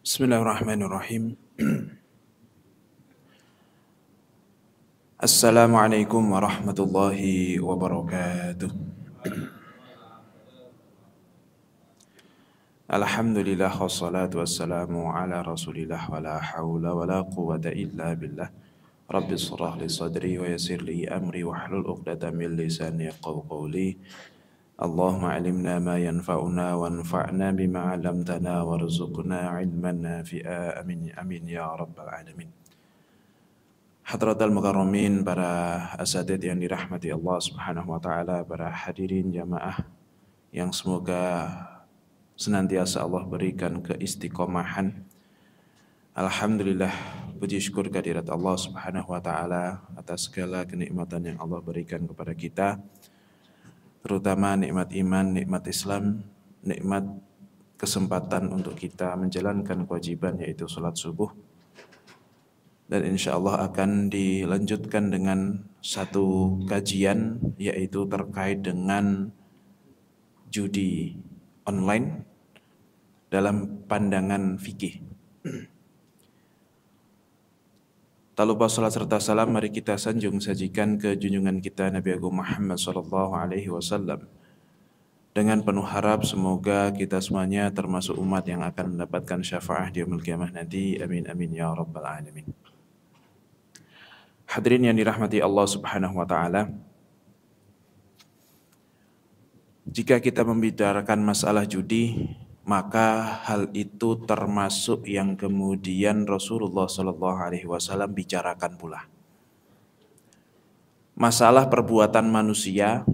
Bismillahirrahmanirrahim. Assalamualaikum warahmatullahi wabarakatuh. Alhamdulillah wassalatu wassalamu ala rasulillah wa la hawla wa la quwata illa billah. Rabbi shrah li sadri wa yassir li amri wa hlul uqdatan min lisani yafqahu qawli. Allahumma alimna ma yanfa'una wanfa'na bima 'allamtana warzuqna ilman nafi'a amin amin ya rabbal alamin. Hadratal mukarramin, para asatidz yang dirahmati Allah Subhanahu wa taala, para hadirin jamaah yang semoga senantiasa Allah berikan keistiqomahan. Alhamdulillah, puji syukur kehadirat Allah Subhanahu wa taala atas segala kenikmatan yang Allah berikan kepada kita, terutama nikmat iman, nikmat Islam, nikmat kesempatan untuk kita menjalankan kewajiban yaitu salat subuh. Dan insya Allah akan dilanjutkan dengan satu kajian yaitu terkait dengan judi online dalam pandangan fikih. Tak lupa salat serta salam mari kita sanjung sajikan ke junjungan kita Nabi Agung Muhammad SAW, dengan penuh harap semoga kita semuanya termasuk umat yang akan mendapatkan syafaat di yaumul qiyamah nanti. Amin amin ya rabbal alamin. Hadirin yang dirahmati Allah Subhanahu wa taala, jika kita membicarakan masalah judi, maka hal itu termasuk yang kemudian Rasulullah SAW bicarakan pula. Masalah perbuatan manusia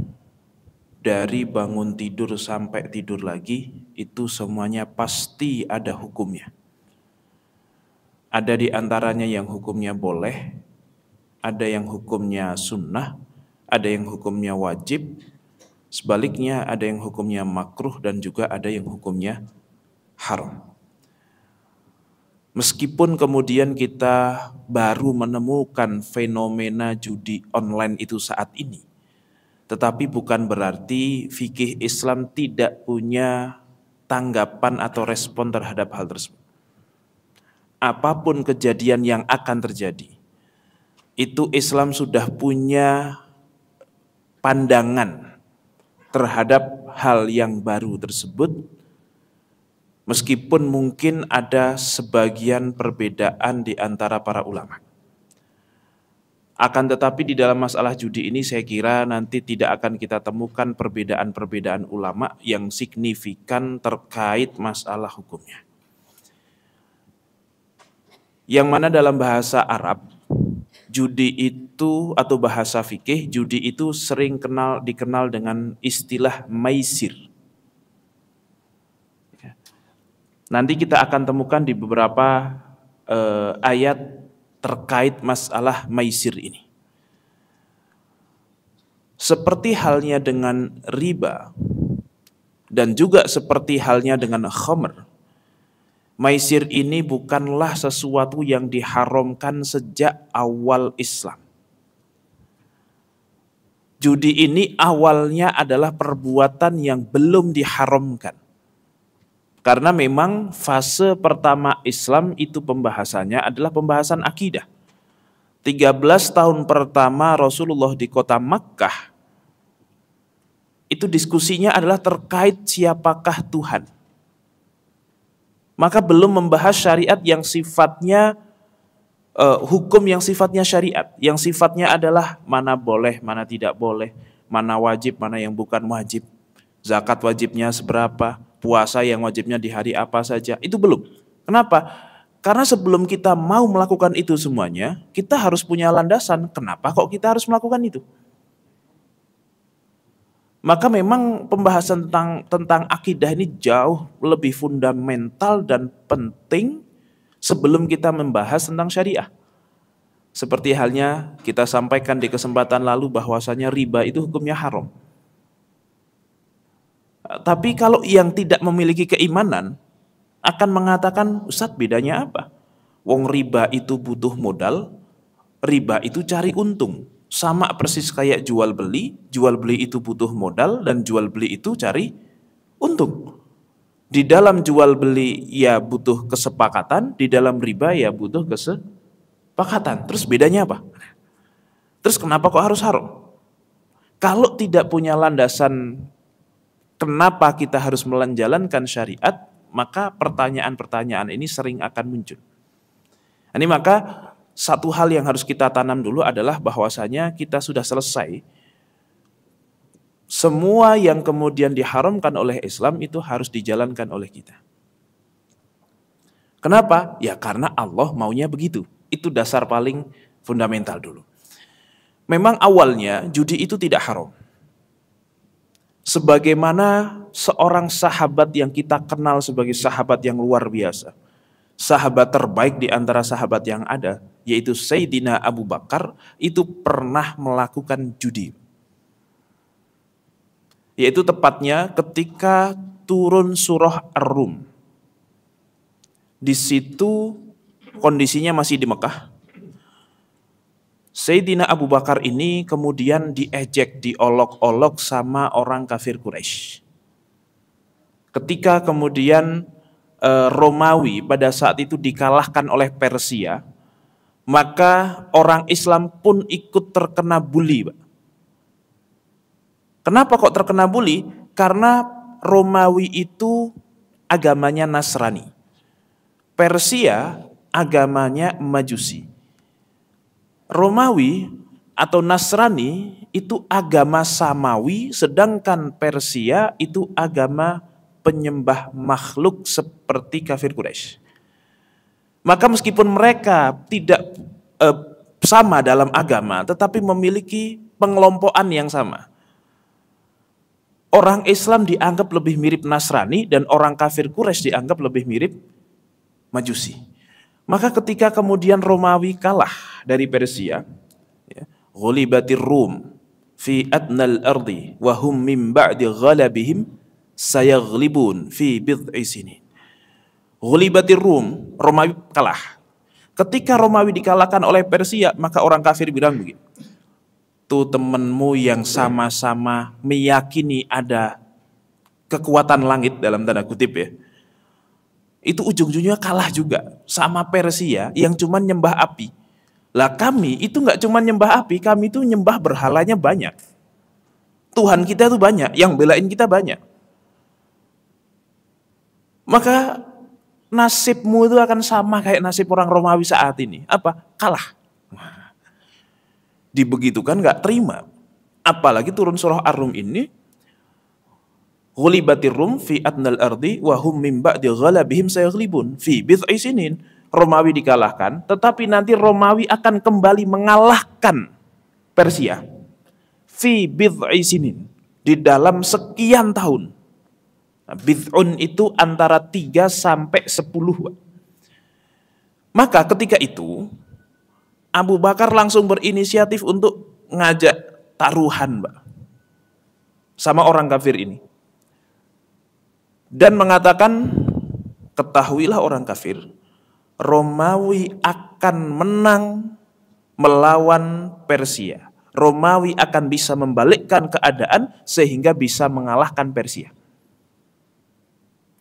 dari bangun tidur sampai tidur lagi, itu semuanya pasti ada hukumnya. Ada di antaranya yang hukumnya boleh, ada yang hukumnya sunnah, ada yang hukumnya wajib, sebaliknya ada yang hukumnya makruh, dan juga ada yang hukumnya haram. Meskipun kemudian kita baru menemukan fenomena judi online itu saat ini, tetapi bukan berarti fikih Islam tidak punya tanggapan atau respon terhadap hal tersebut. Apapun kejadian yang akan terjadi, itu Islam sudah punya pandangan terhadap hal yang baru tersebut, meskipun mungkin ada sebagian perbedaan di antara para ulama. Akan tetapi di dalam masalah judi ini saya kira nanti tidak akan kita temukan perbedaan-perbedaan ulama yang signifikan terkait masalah hukumnya. Yang mana dalam bahasa Arab, judi itu atau bahasa fikih, judi itu sering dikenal dengan istilah maisir. Nanti kita akan temukan di beberapa ayat terkait masalah maisir ini. Seperti halnya dengan riba dan juga seperti halnya dengan khamr, maisir ini bukanlah sesuatu yang diharamkan sejak awal Islam. Judi ini awalnya adalah perbuatan yang belum diharamkan. Karena memang fase pertama Islam itu pembahasannya adalah pembahasan akidah. 13 tahun pertama Rasulullah di kota Makkah, itu diskusinya adalah terkait siapakah Tuhan. Maka belum membahas syariat yang sifatnya hukum yang sifatnya syariat, yang sifatnya adalah mana boleh, mana tidak boleh, mana wajib, mana yang bukan wajib, zakat wajibnya seberapa, puasa yang wajibnya di hari apa saja, itu belum. Kenapa? Karena sebelum kita mau melakukan itu semuanya, kita harus punya landasan. Kenapa kok kita harus melakukan itu? Maka memang pembahasan tentang akidah ini jauh lebih fundamental dan penting sebelum kita membahas tentang syariah. Seperti halnya kita sampaikan di kesempatan lalu bahwasanya riba itu hukumnya haram. Tapi kalau yang tidak memiliki keimanan akan mengatakan, Ustadz bedanya apa? Wong riba itu butuh modal, riba itu cari untung. Sama persis kayak jual beli itu butuh modal dan jual beli itu cari untung. Di dalam jual beli ya butuh kesepakatan, di dalam riba ya butuh kesepakatan. Terus bedanya apa? Terus kenapa kok harus haram? Kalau tidak punya landasan kenapa kita harus menjalankan syariat, maka pertanyaan-pertanyaan ini sering akan muncul. Ini maka satu hal yang harus kita tanam dulu adalah bahwasanya kita sudah selesai. Semua yang kemudian diharamkan oleh Islam itu harus dijalankan oleh kita. Kenapa? Ya karena Allah maunya begitu. Itu dasar paling fundamental dulu. Memang awalnya judi itu tidak haram. Sebagaimana seorang sahabat yang kita kenal sebagai sahabat yang luar biasa. Sahabat terbaik di antara sahabat yang ada, yaitu Sayyidina Abu Bakar, itu pernah melakukan judi. Yaitu tepatnya ketika turun surah Ar-Rum. Di situ kondisinya masih di Mekah. Sayyidina Abu Bakar ini kemudian diejek, diolok-olok sama orang kafir Quraisy. Ketika kemudian Romawi pada saat itu dikalahkan oleh Persia, maka orang Islam pun ikut terkena bully, Pak. Kenapa kok terkena bully? Karena Romawi itu agamanya Nasrani. Persia agamanya Majusi. Romawi atau Nasrani itu agama Samawi, sedangkan Persia itu agama penyembah makhluk seperti kafir Quraisy. Maka meskipun mereka tidak sama dalam agama, tetapi memiliki pengelompokan yang sama. Orang Islam dianggap lebih mirip Nasrani dan orang kafir Quraisy dianggap lebih mirip Majusi. Maka ketika kemudian Romawi kalah dari Persia, ghulibatir Rum fi adnal ardi wa hum min ba'di ghalabihim sayaghlibun fi bid'i sinin. Ghulibatir Rum, Romawi kalah. Ketika Romawi dikalahkan oleh Persia, maka orang kafir bilang begitu. Tuh temanmu yang sama-sama meyakini ada kekuatan langit dalam tanda kutip ya. Itu ujung-ujungnya kalah juga sama Persia yang cuma nyembah api. Lah kami itu nggak cuma nyembah api, kami itu nyembah berhalanya banyak. Tuhan kita itu banyak, yang belain kita banyak. Maka nasibmu itu akan sama kayak nasib orang Romawi saat ini. Apa? Kalah. Dibegitukan nggak terima. Apalagi turun surah Ar-Rum ini, ghulibatir Rum fi adnal ardi wa hum min ba'di ghalabihim sayaghlibun fi bid'i sinin. Romawi dikalahkan, tetapi nanti Romawi akan kembali mengalahkan Persia fi bid'i sinin, di dalam sekian tahun. Nah, bid'un itu antara 3 sampai 10. Maka ketika itu Abu Bakar langsung berinisiatif untuk ngajak taruhan, Mbak, sama orang kafir ini. Dan mengatakan, ketahuilah orang kafir, Romawi akan menang melawan Persia. Romawi akan bisa membalikkan keadaan sehingga bisa mengalahkan Persia.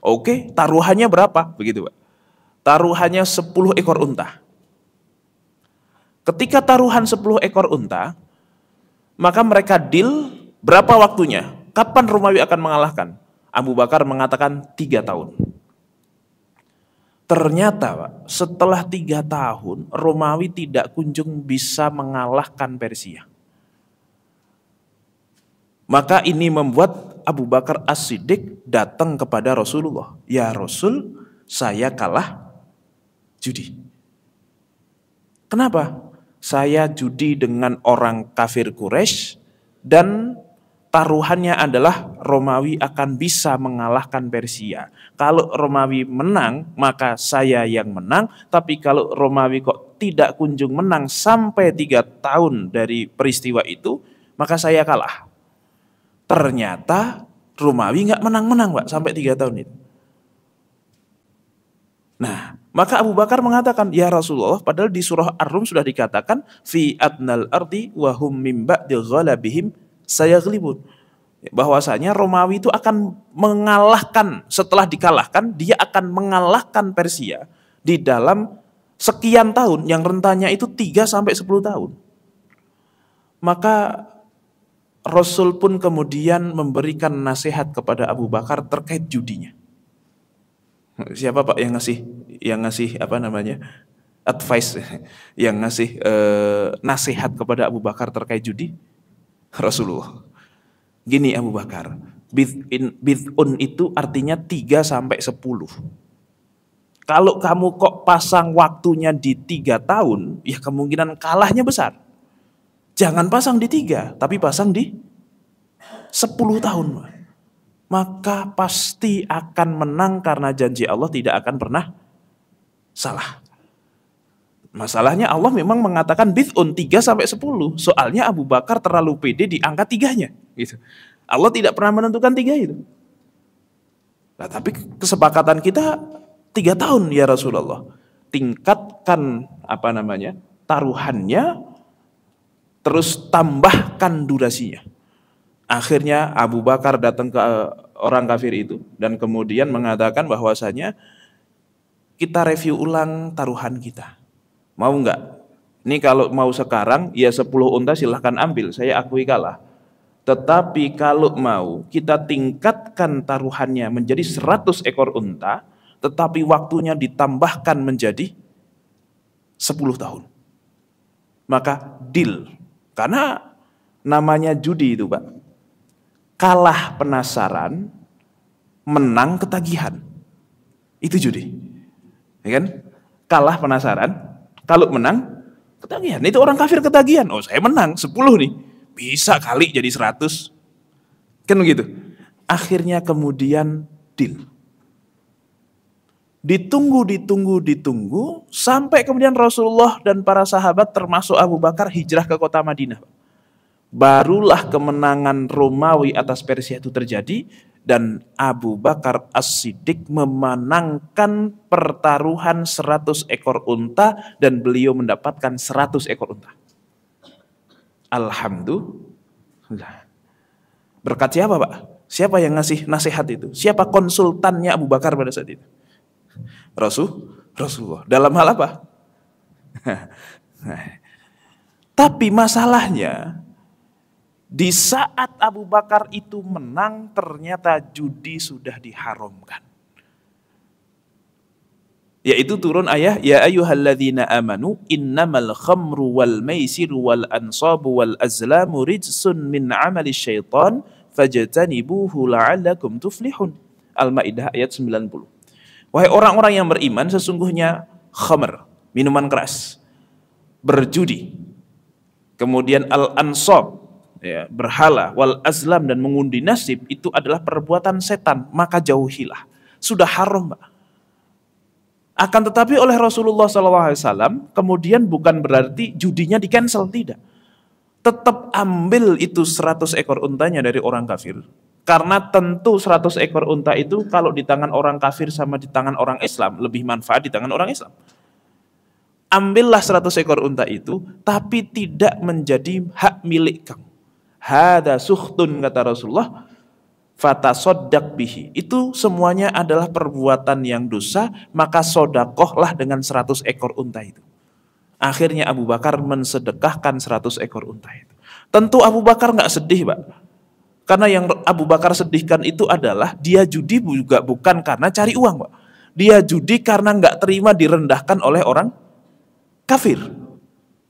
Oke, taruhannya berapa? Begitu, Pak. Taruhannya 10 ekor unta. Ketika taruhan 10 ekor unta, maka mereka deal berapa waktunya? Kapan Romawi akan mengalahkan? Abu Bakar mengatakan 3 tahun. Ternyata Pak, setelah 3 tahun, Romawi tidak kunjung bisa mengalahkan Persia. Maka ini membuat Abu Bakar As-Siddiq datang kepada Rasulullah. Ya Rasul, saya kalah judi. Kenapa? Saya judi dengan orang kafir Quraisy dan taruhannya adalah Romawi akan bisa mengalahkan Persia. Kalau Romawi menang, maka saya yang menang. Tapi kalau Romawi kok tidak kunjung menang sampai 3 tahun dari peristiwa itu, maka saya kalah. Ternyata Romawi nggak menang-menang, Pak, sampai 3 tahun itu. Nah, maka Abu Bakar mengatakan, ya Rasulullah, padahal di surah Ar-Rum sudah dikatakan, fi adnal ardi wa hum min ba'di ghalabihim sayaghlibun. bahwasanya Romawi itu akan mengalahkan, setelah dikalahkan, dia akan mengalahkan Persia di dalam sekian tahun, yang rentannya itu 3-10 tahun. Maka Rasul pun kemudian memberikan nasihat kepada Abu Bakar terkait judinya. Siapa Pak yang ngasih apa namanya? Advice, yang ngasih nasihat kepada Abu Bakar terkait judi? Rasulullah. Gini Abu Bakar, bid'un itu artinya 3-10. Kalau kamu kok pasang waktunya di 3 tahun, ya kemungkinan kalahnya besar. Jangan pasang di 3, tapi pasang di 10 tahun. Maka pasti akan menang karena janji Allah tidak akan pernah salah. Masalahnya Allah memang mengatakan bid'un 3-10. Soalnya Abu Bakar terlalu pede di angka 3-nya. Gitu. Allah tidak pernah menentukan 3 itu. Nah, tapi kesepakatan kita 3 tahun ya Rasulullah. Tingkatkan taruhannya, terus tambahkan durasinya. Akhirnya Abu Bakar datang ke orang kafir itu dan kemudian mengatakan bahwasanya kita review ulang taruhan kita. Mau nggak? Ini kalau mau sekarang ya 10 unta silahkan ambil, saya akui kalah. Tetapi kalau mau kita tingkatkan taruhannya menjadi 100 ekor unta, tetapi waktunya ditambahkan menjadi 10 tahun. Maka deal. Karena namanya judi itu Pak, kalah penasaran, menang ketagihan. Itu judi. Ya kan? Kalah penasaran, kalau menang ketagihan. Itu orang kafir ketagihan. Oh saya menang 10 nih, bisa kali jadi 100. Kan begitu. Akhirnya kemudian deal. Ditunggu, sampai kemudian Rasulullah dan para sahabat termasuk Abu Bakar hijrah ke kota Madinah. Barulah kemenangan Romawi atas Persia itu terjadi dan Abu Bakar As-Siddiq memenangkan pertaruhan 100 ekor unta dan beliau mendapatkan 100 ekor unta. Alhamdulillah. Berkat siapa Pak? Siapa yang ngasih nasihat itu? Siapa konsultannya Abu Bakar pada saat itu? Rasulullah. Dalam hal apa? Tapi masalahnya di saat Abu Bakar itu menang ternyata judi sudah diharamkan. Yaitu turun ayat ya ayyuhalladzina amanu innamal khamru wal maisiru wal ansabu wal azlamu rijsun min amali syaitan fajtanibuhu la'allakum tuflihun. Al-Maidah ayat 90. Wahai orang-orang yang beriman, sesungguhnya khamr, minuman keras, berjudi, kemudian al-ansab, ya, berhala, wal azlam dan mengundi nasib itu adalah perbuatan setan, maka jauhilah. Sudah haram, Pak. Akan tetapi oleh Rasulullah SAW kemudian bukan berarti judinya di cancel, tidak. Tetap ambil itu 100 ekor untanya dari orang kafir. Karena tentu 100 ekor unta itu kalau di tangan orang kafir sama di tangan orang Islam lebih manfaat di tangan orang Islam. Ambillah 100 ekor unta itu, tapi tidak menjadi hak milik kamu. Hada suhtun kata Rasulullah, fatasoddaq bihi. Itu semuanya adalah perbuatan yang dosa, maka sodakohlah dengan 100 ekor unta itu. Akhirnya Abu Bakar mensedekahkan 100 ekor unta itu. Tentu Abu Bakar nggak sedih, Pak. Karena yang Abu Bakar sedihkan itu adalah dia judi juga bukan karena cari uang, Pak. Dia judi karena nggak terima direndahkan oleh orang kafir.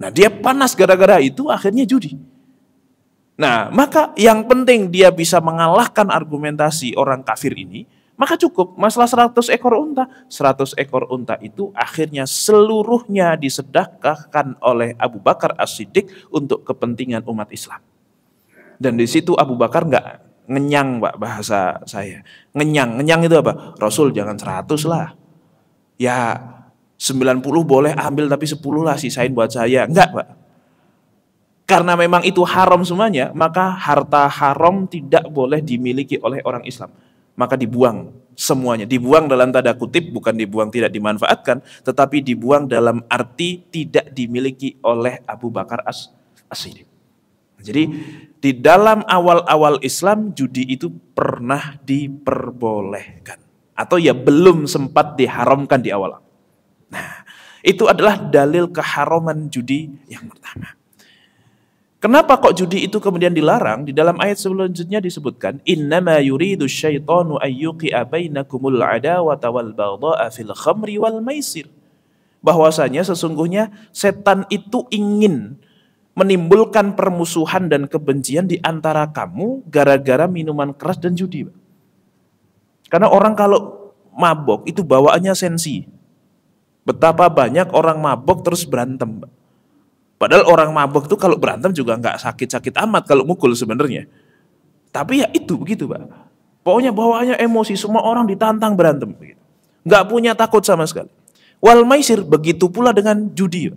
Nah, dia panas gara-gara itu akhirnya judi. Nah, maka yang penting dia bisa mengalahkan argumentasi orang kafir ini, maka cukup. Masalah 100 ekor unta. 100 ekor unta itu akhirnya seluruhnya disedekahkan oleh Abu Bakar As-Siddiq untuk kepentingan umat Islam. Dan di situ Abu Bakar nggak ngenyang, Pak, bahasa saya. Ngenyang itu apa? Rasul jangan 100 lah. Ya 90 boleh ambil tapi 10 lah sisain buat saya. Enggak, Pak. Karena memang itu haram semuanya, maka harta haram tidak boleh dimiliki oleh orang Islam. Maka dibuang semuanya. Dibuang dalam tanda kutip, bukan dibuang tidak dimanfaatkan, tetapi dibuang dalam arti tidak dimiliki oleh Abu Bakar As-Siddiq. Jadi di dalam awal-awal Islam judi itu pernah diperbolehkan atau ya belum sempat diharamkan di awal. Nah, itu adalah dalil keharaman judi yang pertama. Kenapa kok judi itu kemudian dilarang? Di dalam ayat selanjutnya disebutkan, innama yuridu syaitanu ayyuqi'a bainakumul adawata wal baghdha'a fil khamri wal maisir. Bahwasanya sesungguhnya setan itu ingin menimbulkan permusuhan dan kebencian di antara kamu gara-gara minuman keras dan judi. Karena orang kalau mabok itu bawaannya sensi. Betapa banyak orang mabok terus berantem. Padahal orang mabok tuh kalau berantem juga nggak sakit-sakit amat kalau mukul sebenarnya. Tapi ya itu begitu, Pak. Pokoknya bawaannya emosi, semua orang ditantang berantem. Nggak punya takut sama sekali. Wal maisir begitu pula dengan judi.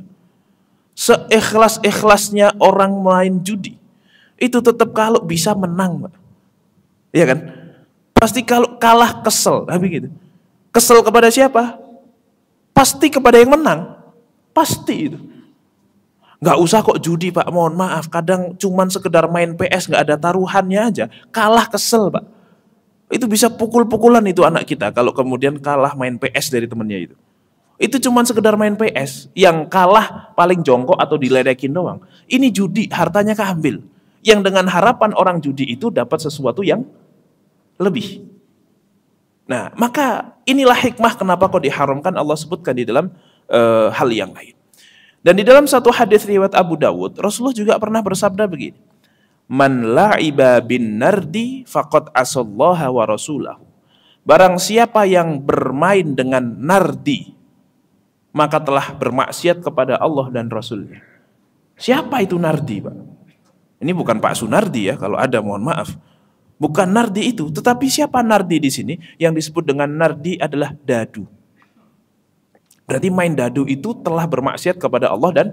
Seikhlas-ikhlasnya orang main judi, itu tetap kalau bisa menang, Pak. Iya kan? Pasti kalau kalah kesel, begitu. Kesel kepada siapa? Pasti kepada yang menang. Pasti itu. Nggak usah kok judi, Pak, mohon maaf, kadang cuman sekedar main PS nggak ada taruhannya aja, kalah kesel, Pak. Itu bisa pukul-pukulan itu anak kita kalau kemudian kalah main PS dari temennya itu. Itu cuman sekedar main PS, yang kalah paling jongkok atau diledekin doang. Ini judi, hartanya keambil. Yang dengan harapan orang judi itu dapat sesuatu yang lebih. Nah, maka inilah hikmah kenapa kok diharamkan Allah sebutkan di dalam hal yang lain. Dan di dalam satu hadis riwayat Abu Dawud, Rasulullah juga pernah bersabda begini, man la'iba bin nardi faqad asallaha wa rasulahu. Barang siapa yang bermain dengan nardi, maka telah bermaksiat kepada Allah dan Rasulnya. Siapa itu nardi, Pak? Ini bukan Pak Sunardi ya, kalau ada mohon maaf. Bukan nardi itu, tetapi siapa nardi di sini? Yang disebut dengan nardi adalah dadu. Berarti main dadu itu telah bermaksiat kepada Allah dan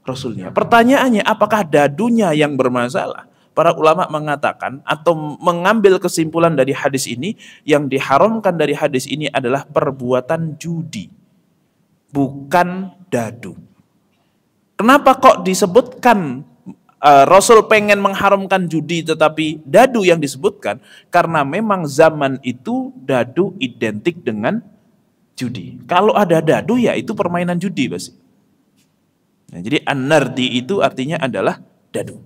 Rasulnya. Pertanyaannya, apakah dadunya yang bermasalah? Para ulama mengatakan atau mengambil kesimpulan dari hadis ini, yang diharamkan dari hadis ini adalah perbuatan judi, bukan dadu. Kenapa kok disebutkan Rasul pengen mengharamkan judi tetapi dadu yang disebutkan? Karena memang zaman itu dadu identik dengan judi. Kalau ada dadu ya itu permainan judi pasti. Nah, jadi an-nardi itu artinya adalah dadu.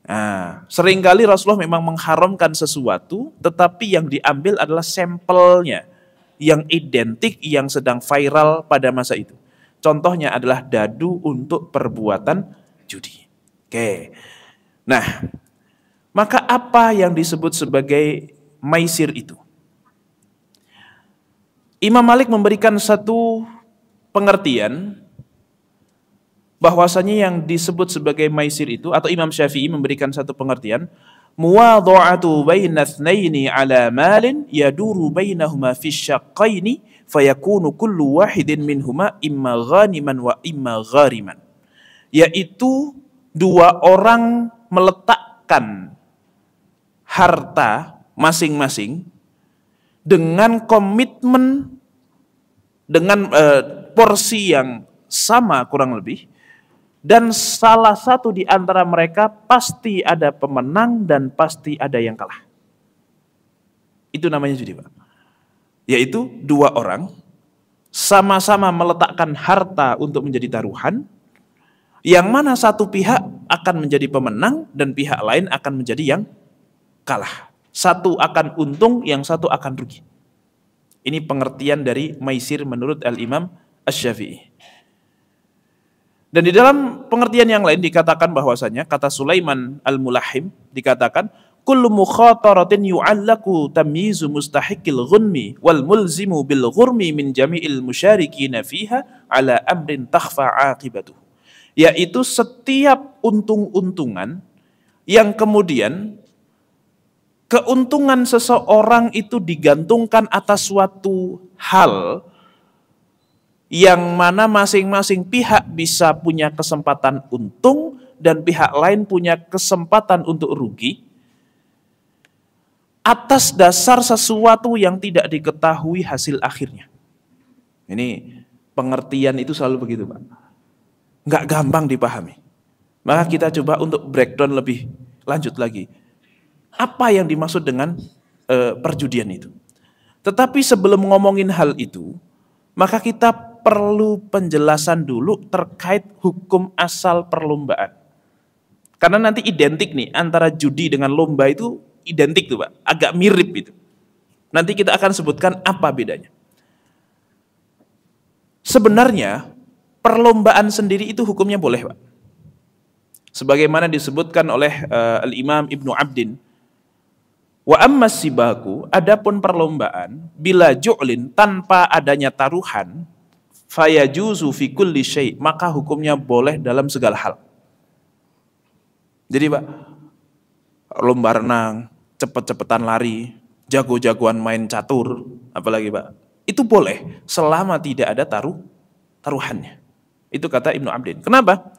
Nah, seringkali Rasulullah memang mengharamkan sesuatu, tetapi yang diambil adalah sampelnya yang identik, yang sedang viral pada masa itu. Contohnya adalah dadu untuk perbuatan judi. Oke. Nah, maka apa yang disebut sebagai maisir itu? Imam Malik memberikan satu pengertian bahwasanya yang disebut sebagai maisir itu, atau Imam Syafi'i memberikan satu pengertian, muwadha'atu baina itsnaini ala malin yaduru bainahuma fi syaqqaini fayakunu kullu wahidin minhuma imma ghaniman wa imma ghariman. Yaitu dua orang meletakkan harta masing-masing dengan komitmen, dengan porsi yang sama kurang lebih, dan salah satu di antara mereka pasti ada pemenang dan pasti ada yang kalah. Itu namanya judi, Pak. Yaitu dua orang sama-sama meletakkan harta untuk menjadi taruhan, yang mana satu pihak akan menjadi pemenang dan pihak lain akan menjadi yang kalah. Satu akan untung, yang satu akan rugi. Ini pengertian dari maisir menurut Al-Imam Asy-Syafi'i. Dan di dalam pengertian yang lain dikatakan bahwasanya, kata Sulaiman Al-Mulahim, dikatakan kullu mukhataratin yu'allaku tamyizu mustahiqil ghunmi wal mulzimu bil ghurmi min jami'il musyarikina fiha ala amrin takhfa 'aqibatuh. Yaitu setiap untung-untungan yang kemudian keuntungan seseorang itu digantungkan atas suatu hal yang mana masing-masing pihak bisa punya kesempatan untung dan pihak lain punya kesempatan untuk rugi atas dasar sesuatu yang tidak diketahui hasil akhirnya. Ini pengertian itu selalu begitu, Pak. Nggak gampang dipahami. Maka kita coba untuk breakdown lebih lanjut lagi. Apa yang dimaksud dengan perjudian itu? Tetapi sebelum ngomongin hal itu, maka kita perlu penjelasan dulu terkait hukum asal perlombaan. Karena nanti identik nih antara judi dengan lomba itu identik tuh Pak, agak mirip itu. Nanti kita akan sebutkan apa bedanya. Sebenarnya perlombaan sendiri itu hukumnya boleh Pak. Sebagaimana disebutkan oleh Al-Imam Ibnu Abdin, wa ammas sibaku, adapun perlombaan bila ju'lin, tanpa adanya taruhan, fayajuzu fi kulli syai', maka hukumnya boleh dalam segala hal. Jadi Pak, lomba renang, cepet-cepetan lari, jago-jagoan main catur, apalagi Pak, itu boleh selama tidak ada taruhannya. Itu kata Ibnu Abdin. Kenapa?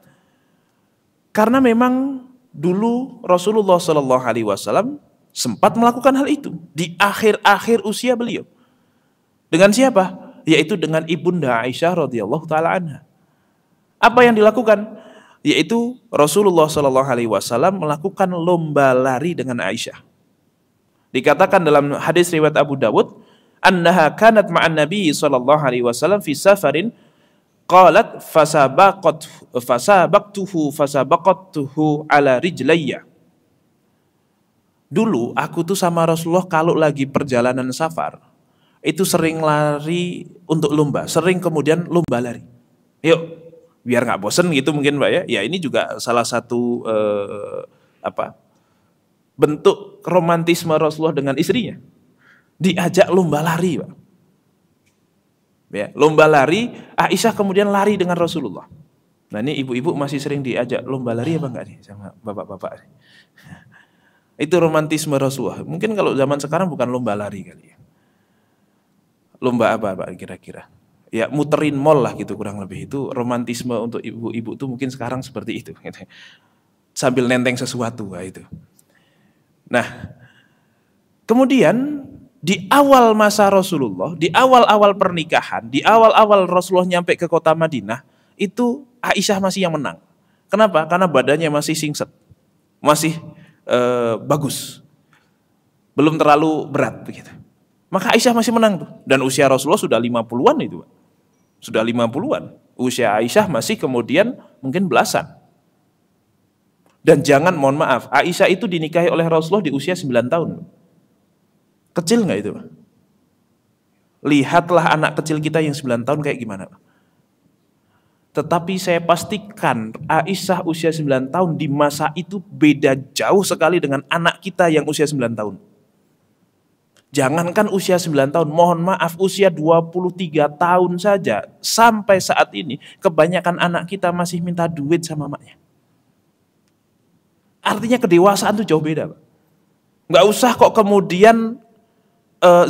Karena memang dulu Rasulullah SAW sempat melakukan hal itu di akhir-akhir usia beliau. Dengan siapa? Yaitu dengan Ibunda Aisyah radhiyallahu taala anha. Apa yang dilakukan? Yaitu Rasulullah SAW melakukan lomba lari dengan Aisyah. Dikatakan dalam hadis riwayat Abu Dawud, annaha kanat ma'an Nabi SAW fi safarin, qalat fasabaqtuhu ala rijlayya. Dulu aku tuh sama Rasulullah kalau lagi perjalanan safar, itu sering lari untuk lomba, sering kemudian lomba lari. Yuk, biar nggak bosen gitu mungkin Pak ya. Ya ini juga salah satu bentuk romantisme Rasulullah dengan istrinya. Diajak lomba lari Pak. Ya, lomba lari, Aisyah kemudian lari dengan Rasulullah. Nah ini ibu-ibu masih sering diajak lomba lari apa enggak nih sama bapak-bapak? Itu romantisme Rasulullah. Mungkin kalau zaman sekarang bukan lomba lari kali ya. Lomba apa Pak kira-kira? Ya muterin mall lah gitu kurang lebih. Itu romantisme untuk ibu-ibu tuh mungkin sekarang seperti itu. Sambil nenteng sesuatu itu. Nah, kemudian di awal masa Rasulullah, di awal-awal pernikahan, di awal-awal Rasulullah nyampe ke kota Madinah, itu Aisyah masih yang menang. Kenapa? Karena badannya masih singset, masih bagus, belum terlalu berat begitu. Maka Aisyah masih menang tuh. Dan usia Rasulullah sudah 50-an itu. Sudah 50-an. Usia Aisyah masih kemudian mungkin belasan. Dan jangan, mohon maaf, Aisyah itu dinikahi oleh Rasulullah di usia 9 tahun. Kecil nggak itu? Lihatlah anak kecil kita yang 9 tahun kayak gimana. Tetapi saya pastikan Aisyah usia 9 tahun di masa itu beda jauh sekali dengan anak kita yang usia 9 tahun. Jangankan usia 9 tahun, mohon maaf usia 23 tahun saja sampai saat ini kebanyakan anak kita masih minta duit sama maknya. Artinya kedewasaan itu jauh beda Pak. Nggak usah kok kemudian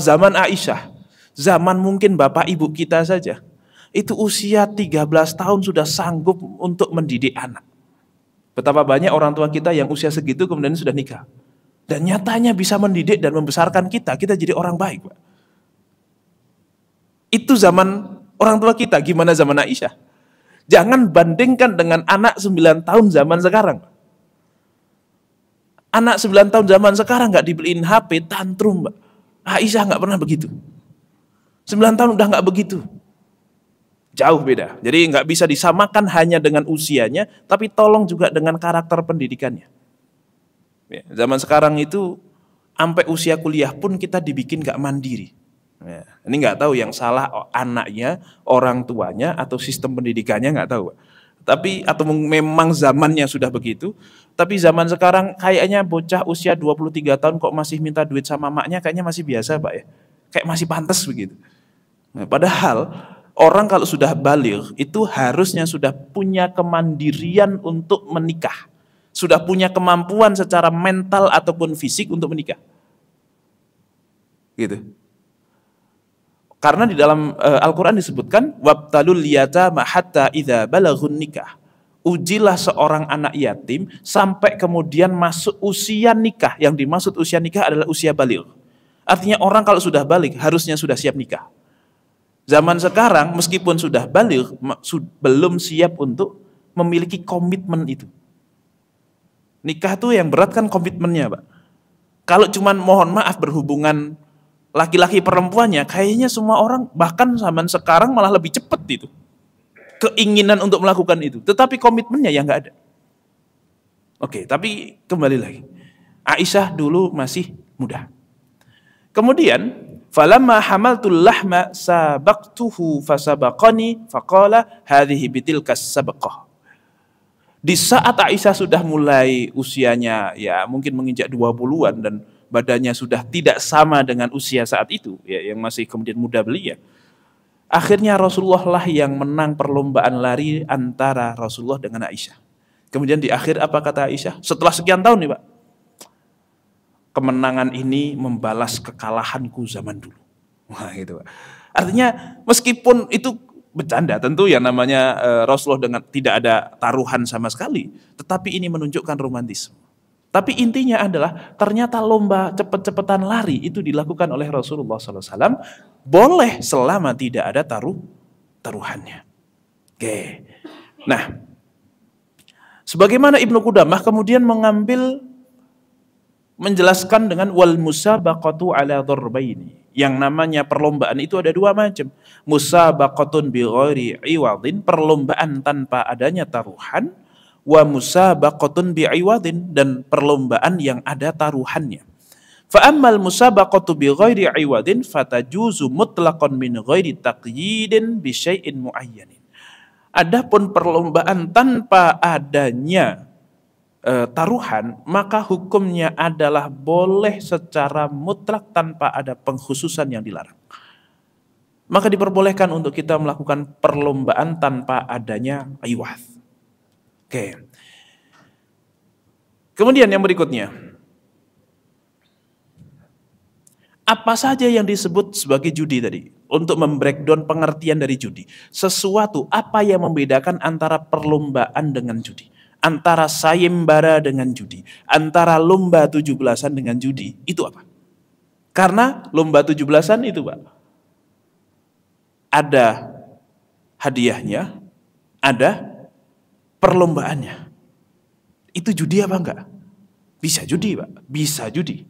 zaman Aisyah, zaman mungkin bapak ibu kita saja, itu usia 13 tahun sudah sanggup untuk mendidik anak. Betapa banyak orang tua kita yang usia segitu kemudian sudah nikah. Dan nyatanya bisa mendidik dan membesarkan kita jadi orang baik Pak. Itu zaman orang tua kita, gimana zaman Aisyah? Jangan bandingkan dengan anak 9 tahun zaman sekarang. Anak 9 tahun zaman sekarang gak dibeliin HP, tantrum Pak. Aisyah gak pernah begitu. 9 tahun udah gak begitu. Jauh beda. Jadi gak bisa disamakan hanya dengan usianya, tapi tolong juga dengan karakter pendidikannya. Ya, zaman sekarang itu sampai usia kuliah pun kita dibikin gak mandiri. Ya, ini gak tahu yang salah anaknya, orang tuanya, atau sistem pendidikannya gak tahu. Tapi atau memang zamannya sudah begitu. Tapi zaman sekarang kayaknya bocah usia 23 tahun kok masih minta duit sama maknya kayaknya masih biasa Pak ya. Kayak masih pantas begitu. Nah, padahal orang kalau sudah baligh itu harusnya sudah punya kemandirian untuk menikah. Sudah punya kemampuan secara mental ataupun fisik untuk menikah. Gitu. Karena di dalam Al-Quran disebutkan wabtalul yatama hatta idza balaghun nikah. Ujilah seorang anak yatim sampai kemudian masuk usia nikah. Yang dimaksud usia nikah adalah usia baligh. Artinya orang kalau sudah baligh harusnya sudah siap nikah. Zaman sekarang meskipun sudah baligh belum siap untuk memiliki komitmen itu. Nikah tuh yang berat kan komitmennya, Pak. Kalau cuman mohon maaf berhubungan laki-laki perempuannya, kayaknya semua orang bahkan zaman sekarang malah lebih cepat itu. Keinginan untuk melakukan itu, tetapi komitmennya yang nggak ada. Oke, tapi kembali lagi. Aisyah dulu masih muda. Kemudian, falamma hamaltul lahma sabaqtuhu fasabaqani faqala hadhihi bitilkas sabaqah. Di saat Aisyah sudah mulai usianya ya mungkin menginjak 20-an dan badannya sudah tidak sama dengan usia saat itu, ya, yang masih kemudian muda belia. Akhirnya Rasulullah lah yang menang perlombaan lari antara Rasulullah dengan Aisyah. Kemudian di akhir apa kata Aisyah? Setelah sekian tahun nih Pak, kemenangan ini membalas kekalahanku zaman dulu. Wah gitu Pak. Artinya meskipun itu bercanda, tentu yang namanya Rasulullah dengan tidak ada taruhan sama sekali, tetapi ini menunjukkan romantisme. Tapi intinya adalah ternyata lomba cepet-cepetan lari itu dilakukan oleh Rasulullah SAW boleh selama tidak ada taruhannya. Oke. Nah, sebagaimana Ibnu Qudamah kemudian menjelaskan dengan wal musabaqatu ala darbaini. Yang namanya perlombaan itu ada dua macam. Musabaqatun bi ghairi iwadin, perlombaan tanpa adanya taruhan, wa musabaqatun bi iwadin, dan perlombaan yang ada taruhannya. Fa ammal musabaqatu bi ghairi iwadin fatajuzu mutlaqan min ghairi taqyidin bi syai'in muayyanin. Adapun perlombaan tanpa adanya taruhan, maka hukumnya adalah boleh secara mutlak tanpa ada pengkhususan yang dilarang. Maka diperbolehkan untuk kita melakukan perlombaan tanpa adanya iwad. Oke. Kemudian yang berikutnya, apa saja yang disebut sebagai judi tadi? Untuk membreakdown pengertian dari judi. Sesuatu apa yang membedakan antara perlombaan dengan judi? Antara sayembara dengan judi, antara lomba 17-an dengan judi, itu apa? Karena lomba 17-an itu Pak, ada hadiahnya, ada perlombaannya. Itu judi apa enggak? Bisa judi Pak, bisa judi.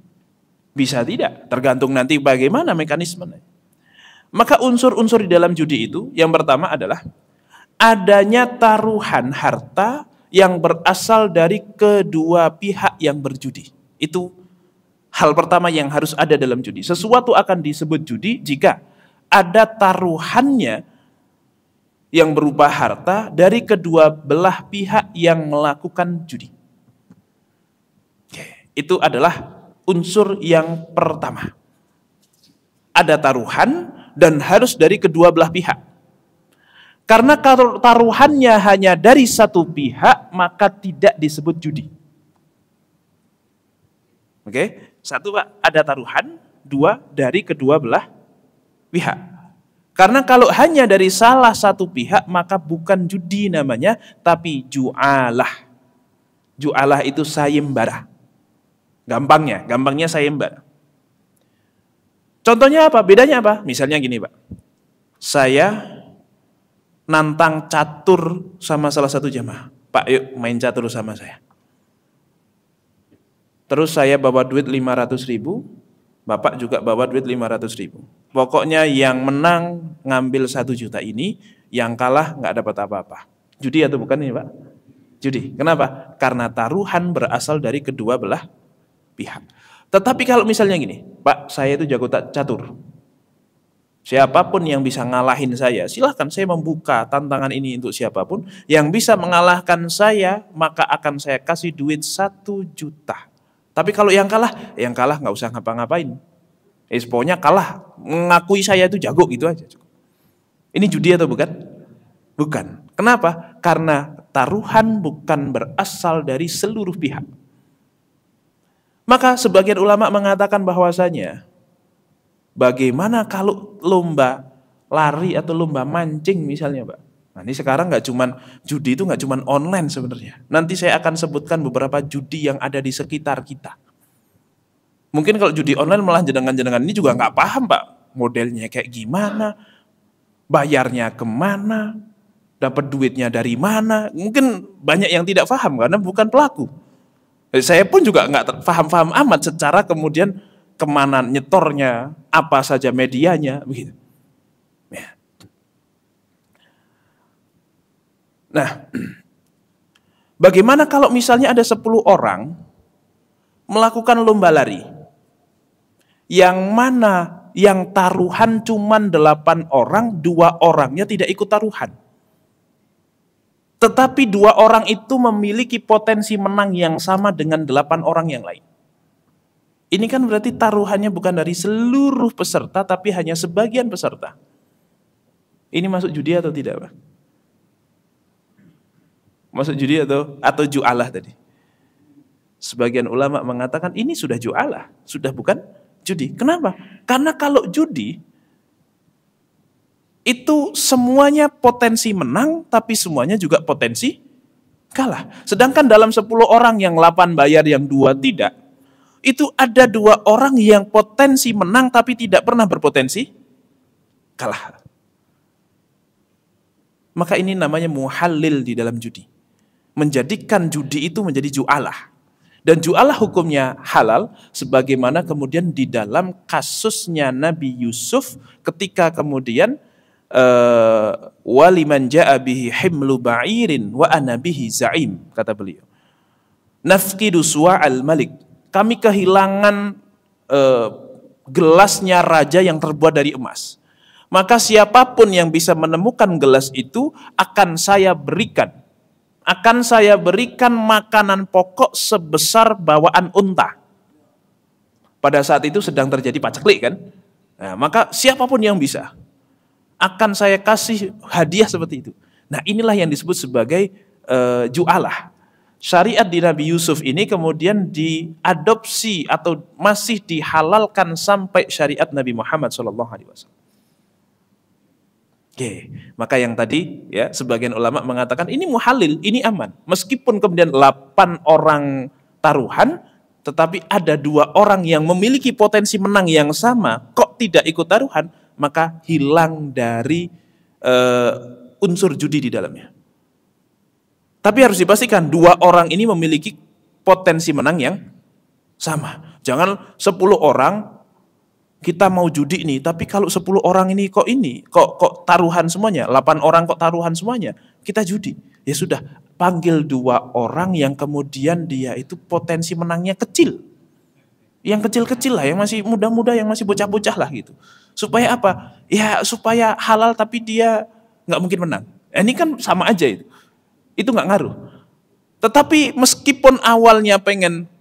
Bisa tidak, tergantung nanti bagaimana mekanismenya. Maka unsur-unsur di dalam judi itu, yang pertama adalah adanya taruhan harta yang berasal dari kedua pihak yang berjudi. Itu hal pertama yang harus ada dalam judi. Sesuatu akan disebut judi jika ada taruhannya yang berupa harta dari kedua belah pihak yang melakukan judi. Itu adalah unsur yang pertama. Ada taruhan dan harus dari kedua belah pihak. Karena taruhannya hanya dari satu pihak, maka tidak disebut judi. Oke, satu Pak, ada taruhan, dua dari kedua belah pihak. Karena kalau hanya dari salah satu pihak, maka bukan judi namanya, tapi ju'alah. Ju'alah itu sayembara. Gampangnya sayembara. Contohnya apa? Bedanya apa? Misalnya gini Pak, saya nantang catur sama salah satu jamaah. Pak, yuk main catur sama saya. Terus saya bawa duit 500.000, Bapak juga bawa duit 500.000. Pokoknya yang menang ngambil 1 juta ini, yang kalah nggak dapat apa-apa. Judi atau bukan ini Pak? Judi. Kenapa? Karena taruhan berasal dari kedua belah pihak. Tetapi kalau misalnya gini, Pak, saya itu jago catur. Siapapun yang bisa ngalahin saya, silahkan saya membuka tantangan ini untuk siapapun. Yang bisa mengalahkan saya, maka akan saya kasih duit 1 juta. Tapi kalau yang kalah nggak usah ngapa-ngapain. Pokoknya kalah, mengakui saya itu jago gitu aja. Ini judi atau bukan? Bukan. Kenapa? Karena taruhan bukan berasal dari seluruh pihak. Maka sebagian ulama mengatakan bahwasanya bagaimana kalau lomba lari atau lomba mancing misalnya Pak. Nah ini sekarang judi itu nggak cuman online sebenarnya. Nanti saya akan sebutkan beberapa judi yang ada di sekitar kita. Mungkin kalau judi online malah jenengan-jenengan ini juga nggak paham Pak. Modelnya kayak gimana, bayarnya kemana, dapat duitnya dari mana. Mungkin banyak yang tidak paham karena bukan pelaku. Saya pun juga nggak paham-paham amat secara kemudian kemana nyetornya, apa saja medianya, begitu. Ya. Nah, bagaimana kalau misalnya ada 10 orang melakukan lomba lari, yang mana yang taruhan cuman 8 orang, 2 orangnya tidak ikut taruhan. Tetapi 2 orang itu memiliki potensi menang yang sama dengan 8 orang yang lain. Ini kan berarti taruhannya bukan dari seluruh peserta, tapi hanya sebagian peserta. Ini masuk judi atau tidak, Pak? Masuk judi atau jualah tadi? Sebagian ulama mengatakan ini sudah jualah, sudah bukan judi. Kenapa? Karena kalau judi itu semuanya potensi menang, tapi semuanya juga potensi kalah. Sedangkan dalam 10 orang yang 8 bayar, yang 2 tidak, itu ada 2 orang yang potensi menang, tapi tidak pernah berpotensi kalah. Maka ini namanya muhallil di dalam judi. Menjadikan judi itu menjadi jualah. Dan jualah hukumnya halal, sebagaimana kemudian di dalam kasusnya Nabi Yusuf ketika kemudian waliman ja'a bihi himlu ba'irin wa ana bihi za'im, kata beliau. Nafqidu suwa'al malik. Kami kehilangan gelasnya raja yang terbuat dari emas. Maka siapapun yang bisa menemukan gelas itu akan saya berikan. Akan saya berikan makanan pokok sebesar bawaan unta. Pada saat itu sedang terjadi paceklik kan? Nah, maka siapapun yang bisa akan saya kasih hadiah seperti itu. Nah, inilah yang disebut sebagai jualah. Syariat di Nabi Yusuf ini kemudian diadopsi atau masih dihalalkan sampai syariat Nabi Muhammad SAW. Oke, maka yang tadi ya sebagian ulama mengatakan ini muhalil, ini aman. Meskipun kemudian 8 orang taruhan, tetapi ada 2 orang yang memiliki potensi menang yang sama, kok tidak ikut taruhan, maka hilang dari unsur judi di dalamnya. Tapi harus dipastikan 2 orang ini memiliki potensi menang yang sama. Jangan 10 orang kita mau judi nih, tapi kalau 10 orang ini kok taruhan semuanya, 8 orang kok taruhan semuanya, kita judi. Ya sudah, panggil 2 orang yang kemudian dia itu potensi menangnya kecil. Yang kecil-kecil lah, yang masih muda-muda, yang masih bocah-bocah lah gitu. Supaya apa? Ya supaya halal tapi dia nggak mungkin menang. Ini kan sama aja itu. Itu nggak ngaruh. Tetapi meskipun awalnya pengen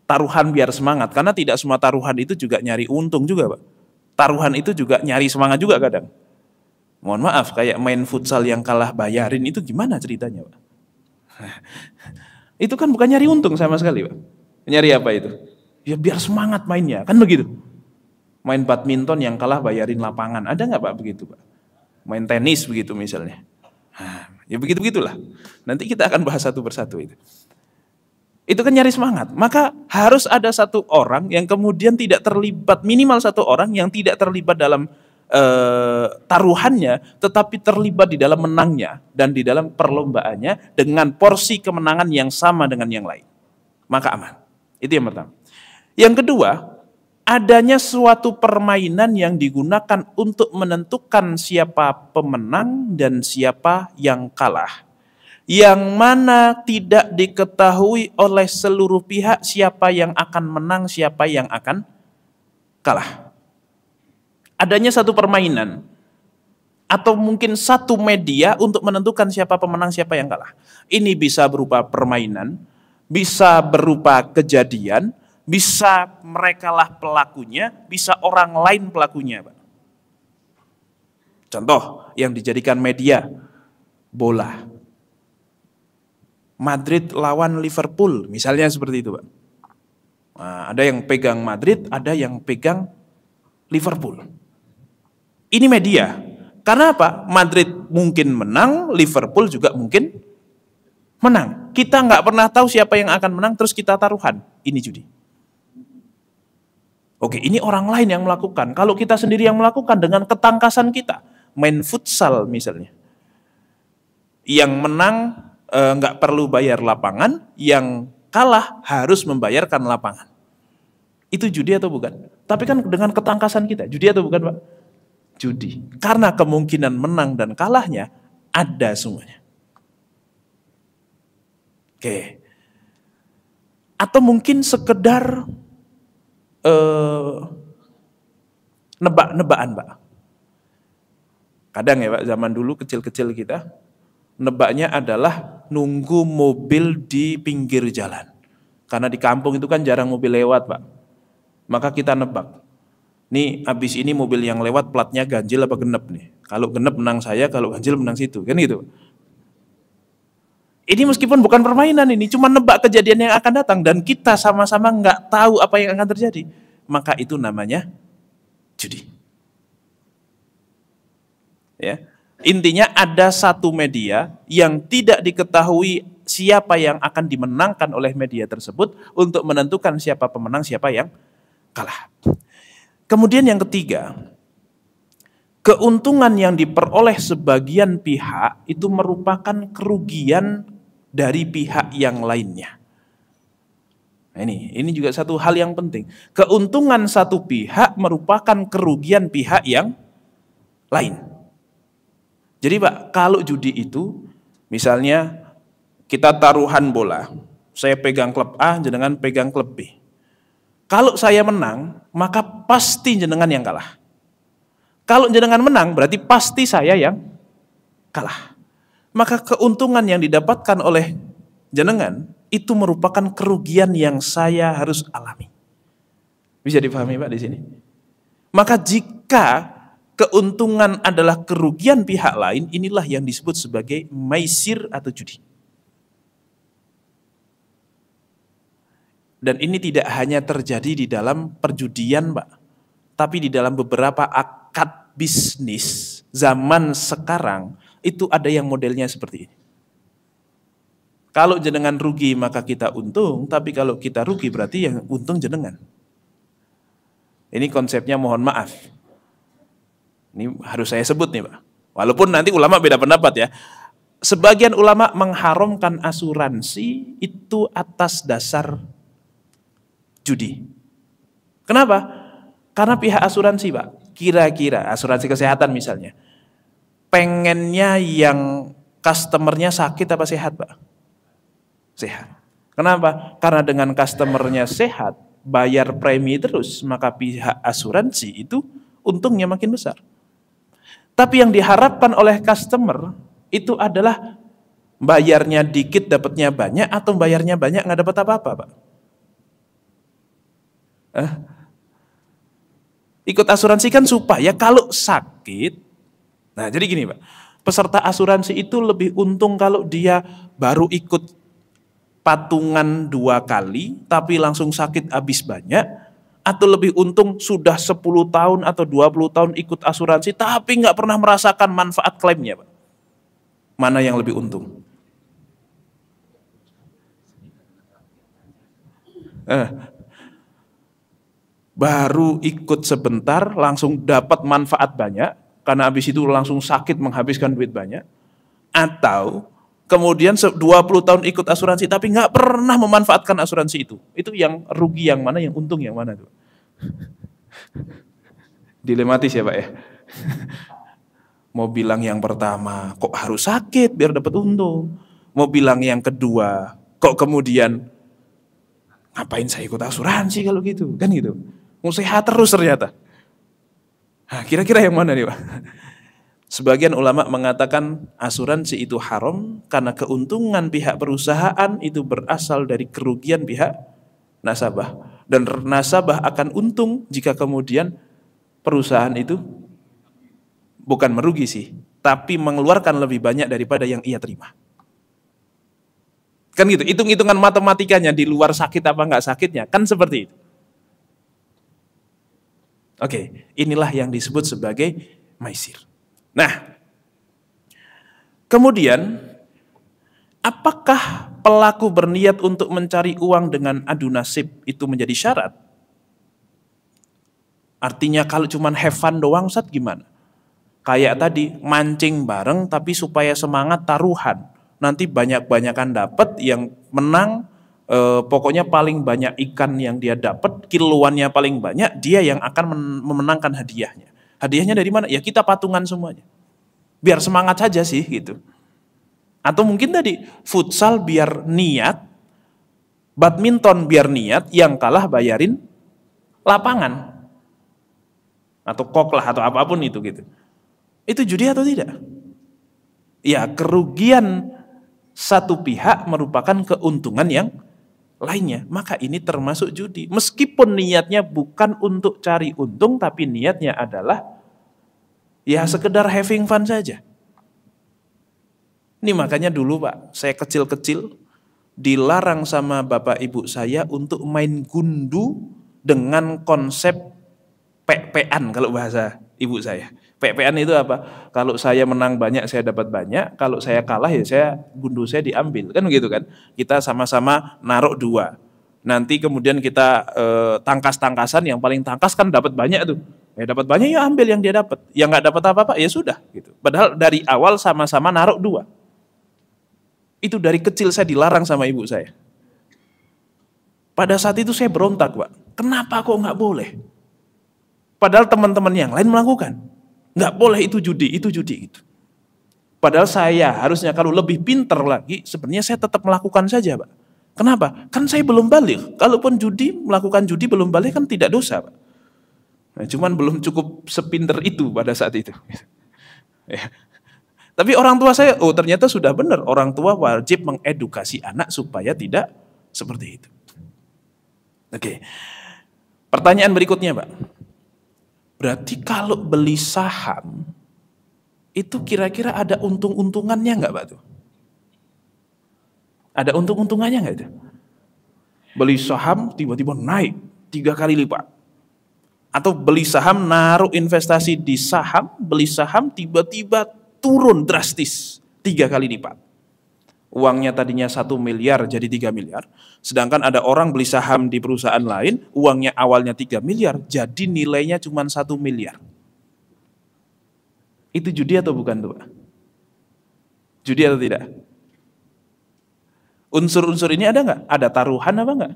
taruhan biar semangat, karena tidak semua taruhan itu juga nyari untung juga, Pak. Taruhan itu juga nyari semangat juga kadang. Mohon maaf, kayak main futsal yang kalah bayarin itu gimana ceritanya, Pak? Itu kan bukan nyari untung sama sekali, Pak. Nyari apa itu? Ya biar semangat mainnya, kan begitu. Main badminton yang kalah bayarin lapangan, ada nggak, Pak, begitu, Pak? Main tenis begitu misalnya. Ya begitu-begitulah. Nanti kita akan bahas satu persatu itu. Itu kan nyari semangat. Maka harus ada 1 orang yang kemudian tidak terlibat, minimal 1 orang yang tidak terlibat dalam taruhannya, tetapi terlibat di dalam menangnya dan di dalam perlombaannya dengan porsi kemenangan yang sama dengan yang lain. Maka aman. Itu yang pertama. Yang kedua, adanya suatu permainan yang digunakan untuk menentukan siapa pemenang dan siapa yang kalah. Yang mana tidak diketahui oleh seluruh pihak siapa yang akan menang, siapa yang akan kalah. Adanya satu permainan atau mungkin satu media untuk menentukan siapa pemenang, siapa yang kalah. Ini bisa berupa permainan, bisa berupa kejadian, bisa merekalah pelakunya, bisa orang lain pelakunya, Pak. Contoh yang dijadikan media, bola. Madrid lawan Liverpool, misalnya seperti itu, Pak. Nah, ada yang pegang Madrid, ada yang pegang Liverpool. Ini media. Karena apa? Madrid mungkin menang, Liverpool juga mungkin menang. Kita nggak pernah tahu siapa yang akan menang, terus kita taruhan. Ini judi. Oke, ini orang lain yang melakukan. Kalau kita sendiri yang melakukan dengan ketangkasan kita, main futsal misalnya, yang menang nggak perlu bayar lapangan, yang kalah harus membayarkan lapangan. Itu judi atau bukan? Tapi kan dengan ketangkasan kita, judi atau bukan, Pak? Judi. Karena kemungkinan menang dan kalahnya ada semuanya. Oke. Atau mungkin sekedar nebak-nebakan, Pak. Kadang ya Pak, zaman dulu kecil-kecil kita, nebaknya adalah nunggu mobil di pinggir jalan. Karena di kampung itu kan jarang mobil lewat, Pak. Maka kita nebak. Nih, abis ini mobil yang lewat platnya ganjil apa genep nih. Kalau genep menang saya, kalau ganjil menang situ. Kan gitu. Ini meskipun bukan permainan ini, cuma nebak kejadian yang akan datang. Dan kita sama-sama nggak tahu apa yang akan terjadi. Maka itu namanya judi. Ya. Intinya ada satu media yang tidak diketahui siapa yang akan dimenangkan oleh media tersebut untuk menentukan siapa pemenang, siapa yang kalah. Kemudian yang ketiga, keuntungan yang diperoleh sebagian pihak itu merupakan kerugian dari pihak yang lainnya. Nah, ini juga satu hal yang penting. Keuntungan satu pihak merupakan kerugian pihak yang lain. Jadi Pak, kalau judi itu, misalnya kita taruhan bola, saya pegang klub A, jenengan pegang klub B. Kalau saya menang, maka pasti jenengan yang kalah. Kalau jenengan menang, berarti pasti saya yang kalah. Maka keuntungan yang didapatkan oleh jenengan, itu merupakan kerugian yang saya harus alami. Bisa dipahami Pak di sini? Maka jika keuntungan adalah kerugian pihak lain, inilah yang disebut sebagai maisir atau judi. Dan ini tidak hanya terjadi di dalam perjudian, Pak, tapi di dalam beberapa akad bisnis zaman sekarang, itu ada yang modelnya seperti ini. Kalau jenengan rugi maka kita untung, tapi kalau kita rugi berarti yang untung jenengan. Ini konsepnya, mohon maaf. Ini harus saya sebut nih Pak. Walaupun nanti ulama beda pendapat ya. Sebagian ulama mengharamkan asuransi itu atas dasar judi. Kenapa? Karena pihak asuransi Pak, kira-kira asuransi kesehatan misalnya, pengennya yang customernya sakit apa sehat Pak? Sehat. Kenapa? Karena dengan customernya sehat, bayar premi terus, maka pihak asuransi itu untungnya makin besar. Tapi yang diharapkan oleh customer itu adalah bayarnya dikit dapatnya banyak, atau bayarnya banyak nggak dapat apa-apa Pak. Ikut asuransi kan supaya kalau sakit, nah jadi gini Pak, peserta asuransi itu lebih untung kalau dia baru ikut patungan 2 kali, tapi langsung sakit habis banyak, atau lebih untung sudah 10 tahun atau 20 tahun ikut asuransi, tapi nggak pernah merasakan manfaat klaimnya Pak. Mana yang lebih untung? Baru ikut sebentar langsung dapat manfaat banyak, karena habis itu langsung sakit menghabiskan duit banyak, atau kemudian 20 tahun ikut asuransi tapi nggak pernah memanfaatkan asuransi itu yang rugi yang mana, yang untung yang mana tuh? Dilematis ya Pak ya. Mau bilang yang pertama kok harus sakit biar dapat untung, mau bilang yang kedua kok kemudian ngapain saya ikut asuransi kalau gitu, kan gitu. Mau sehat terus ternyata. Nah, kira-kira yang mana nih Pak? Sebagian ulama mengatakan asuransi itu haram karena keuntungan pihak perusahaan itu berasal dari kerugian pihak nasabah. Dan nasabah akan untung jika kemudian perusahaan itu bukan merugi sih, tapi mengeluarkan lebih banyak daripada yang ia terima. Kan gitu, hitung-hitungan matematikanya di luar sakit apa enggak sakitnya, kan seperti itu. Oke, inilah yang disebut sebagai maisir. Nah, kemudian apakah pelaku berniat untuk mencari uang dengan adu nasib itu menjadi syarat? Artinya kalau cuma have fun doang, Ustaz, gimana? Kayak tadi, mancing bareng tapi supaya semangat taruhan. Nanti banyak-banyakan dapat, yang menang Pokoknya paling banyak ikan yang dia dapat, kiloannya paling banyak, dia yang akan memenangkan hadiahnya. Hadiahnya dari mana? Ya kita patungan semuanya. Biar semangat saja sih gitu. Atau mungkin tadi futsal biar niat, badminton biar niat, yang kalah bayarin lapangan. Atau kok lah atau apapun itu gitu. Itu judi atau tidak? Ya, kerugian satu pihak merupakan keuntungan yang lainnya, maka ini termasuk judi. Meskipun niatnya bukan untuk cari untung, tapi niatnya adalah ya sekedar having fun saja. Ini makanya dulu Pak, saya kecil-kecil dilarang sama bapak ibu saya untuk main gundu dengan konsep pek-pekan kalau bahasa ibu saya. Pek-pekan itu apa? Kalau saya menang banyak saya dapat banyak, kalau saya kalah ya gundu saya diambil, kan gitu kan? Kita sama-sama naruh 2. Nanti kemudian kita tangkas-tangkasan, yang paling tangkas kan dapat banyak tuh. Ya dapat banyak ya ambil yang dia dapat. Yang nggak dapat apa-apa ya sudah gitu. Padahal dari awal sama-sama naruh 2. Itu dari kecil saya dilarang sama ibu saya. Pada saat itu saya berontak Pak. Kenapa kok nggak boleh? Padahal teman-teman yang lain melakukan. Nggak boleh, itu judi gitu. Padahal saya harusnya kalau lebih pinter lagi, sebenarnya saya tetap melakukan saja Pak. Kenapa? Kan saya belum balik. Kalaupun melakukan judi belum balik kan tidak dosa Pak. Nah, cuman belum cukup sepinter itu pada saat itu. Ya. Tapi orang tua saya, ternyata sudah benar. Orang tua wajib mengedukasi anak supaya tidak seperti itu. Oke. Pertanyaan berikutnya Pak. Berarti kalau beli saham, itu kira-kira ada untung-untungannya nggak Pak tuh? Ada untung-untungannya nggak itu? Beli saham tiba-tiba naik 3 kali lipat. Atau beli saham, naruh investasi di saham, beli saham tiba-tiba turun drastis 3 kali lipat. Uangnya tadinya 1 miliar jadi 3 miliar. Sedangkan ada orang beli saham di perusahaan lain, uangnya awalnya 3 miliar, jadi nilainya cuma 1 miliar. Itu judi atau bukan tuh Pak? Judi atau tidak? Unsur-unsur ini ada nggak? Ada taruhan apa nggak?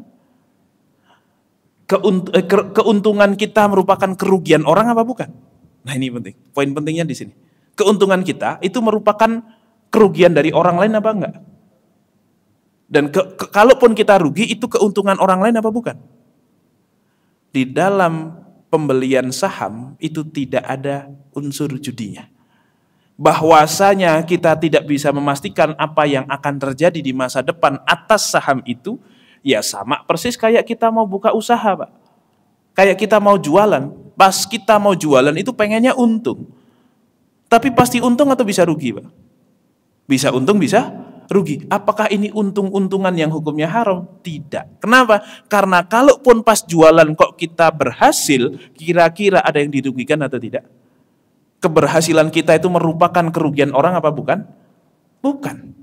Keuntungan kita merupakan kerugian orang apa bukan? Nah ini penting. Poin pentingnya di sini. Keuntungan kita itu merupakan kerugian dari orang lain apa enggak? Dan kalaupun kita rugi, itu keuntungan orang lain apa bukan? Di dalam pembelian saham itu tidak ada unsur judinya. Bahwasanya kita tidak bisa memastikan apa yang akan terjadi di masa depan atas saham itu, ya sama persis kayak kita mau buka usaha Pak. Kayak kita mau jualan, pas kita mau jualan itu pengennya untung. Tapi pasti untung atau bisa rugi Pak? Bisa untung, bisa rugi. Apakah ini untung-untungan yang hukumnya haram? Tidak. Kenapa? Karena kalaupun pas jualan kok kita berhasil, kira-kira ada yang dirugikan atau tidak? Keberhasilan kita itu merupakan kerugian orang apa bukan? Bukan.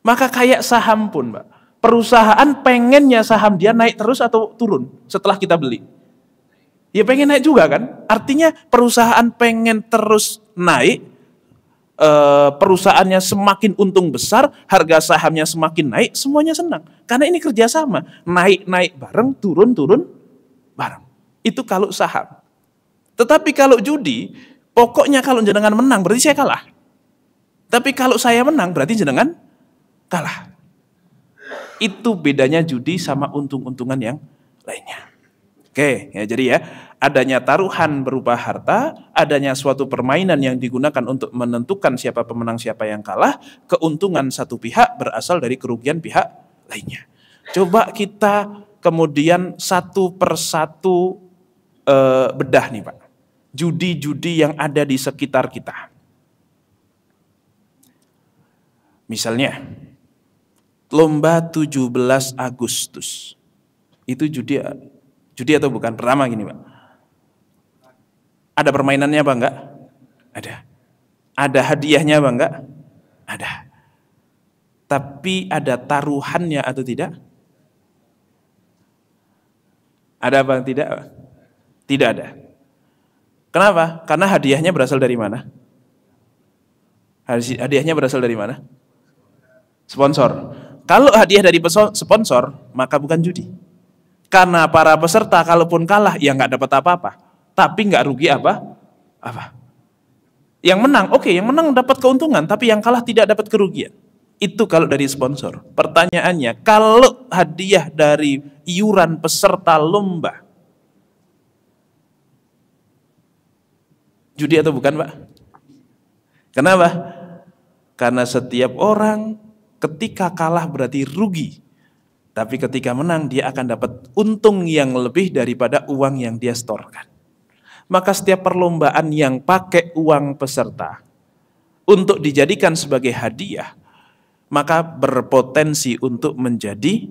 Maka kayak saham pun Pak. Perusahaan pengennya saham dia naik terus atau turun setelah kita beli? Ya pengen naik juga kan? Artinya perusahaan pengen terus naik, perusahaannya semakin untung besar, harga sahamnya semakin naik, semuanya senang. Karena ini kerjasama, naik-naik bareng, turun-turun bareng. Itu kalau saham. Tetapi kalau judi, pokoknya kalau jenengan menang berarti saya kalah. Tapi kalau saya menang berarti jenengan kalah. Itu bedanya judi sama untung-untungan yang lainnya. Oke, ya jadi ya, adanya taruhan berupa harta, adanya suatu permainan yang digunakan untuk menentukan siapa pemenang, siapa yang kalah, keuntungan satu pihak berasal dari kerugian pihak lainnya. Coba kita kemudian satu persatu bedah nih Pak. Judi-judi yang ada di sekitar kita. Misalnya, lomba 17 Agustus. Itu judi atau bukan? Pertama gini Pak. Ada permainannya apa enggak? Ada. Ada hadiahnya apa enggak? Ada. Tapi ada taruhannya atau tidak? Ada apa tidak? Tidak ada. Kenapa? Karena hadiahnya berasal dari mana? Hadiahnya berasal dari mana? Sponsor. Kalau hadiah dari sponsor, maka bukan judi. Karena para peserta kalaupun kalah, ya nggak dapat apa-apa. Tapi nggak rugi apa. Yang menang, oke, yang menang dapat keuntungan, tapi yang kalah tidak dapat kerugian. Itu kalau dari sponsor. Pertanyaannya, kalau hadiah dari iuran peserta lomba, judi atau bukan, Pak? Kenapa? Karena setiap orang ketika kalah berarti rugi. Tapi ketika menang dia akan dapat untung yang lebih daripada uang yang dia setorkan. Maka setiap perlombaan yang pakai uang peserta untuk dijadikan sebagai hadiah, maka berpotensi untuk menjadi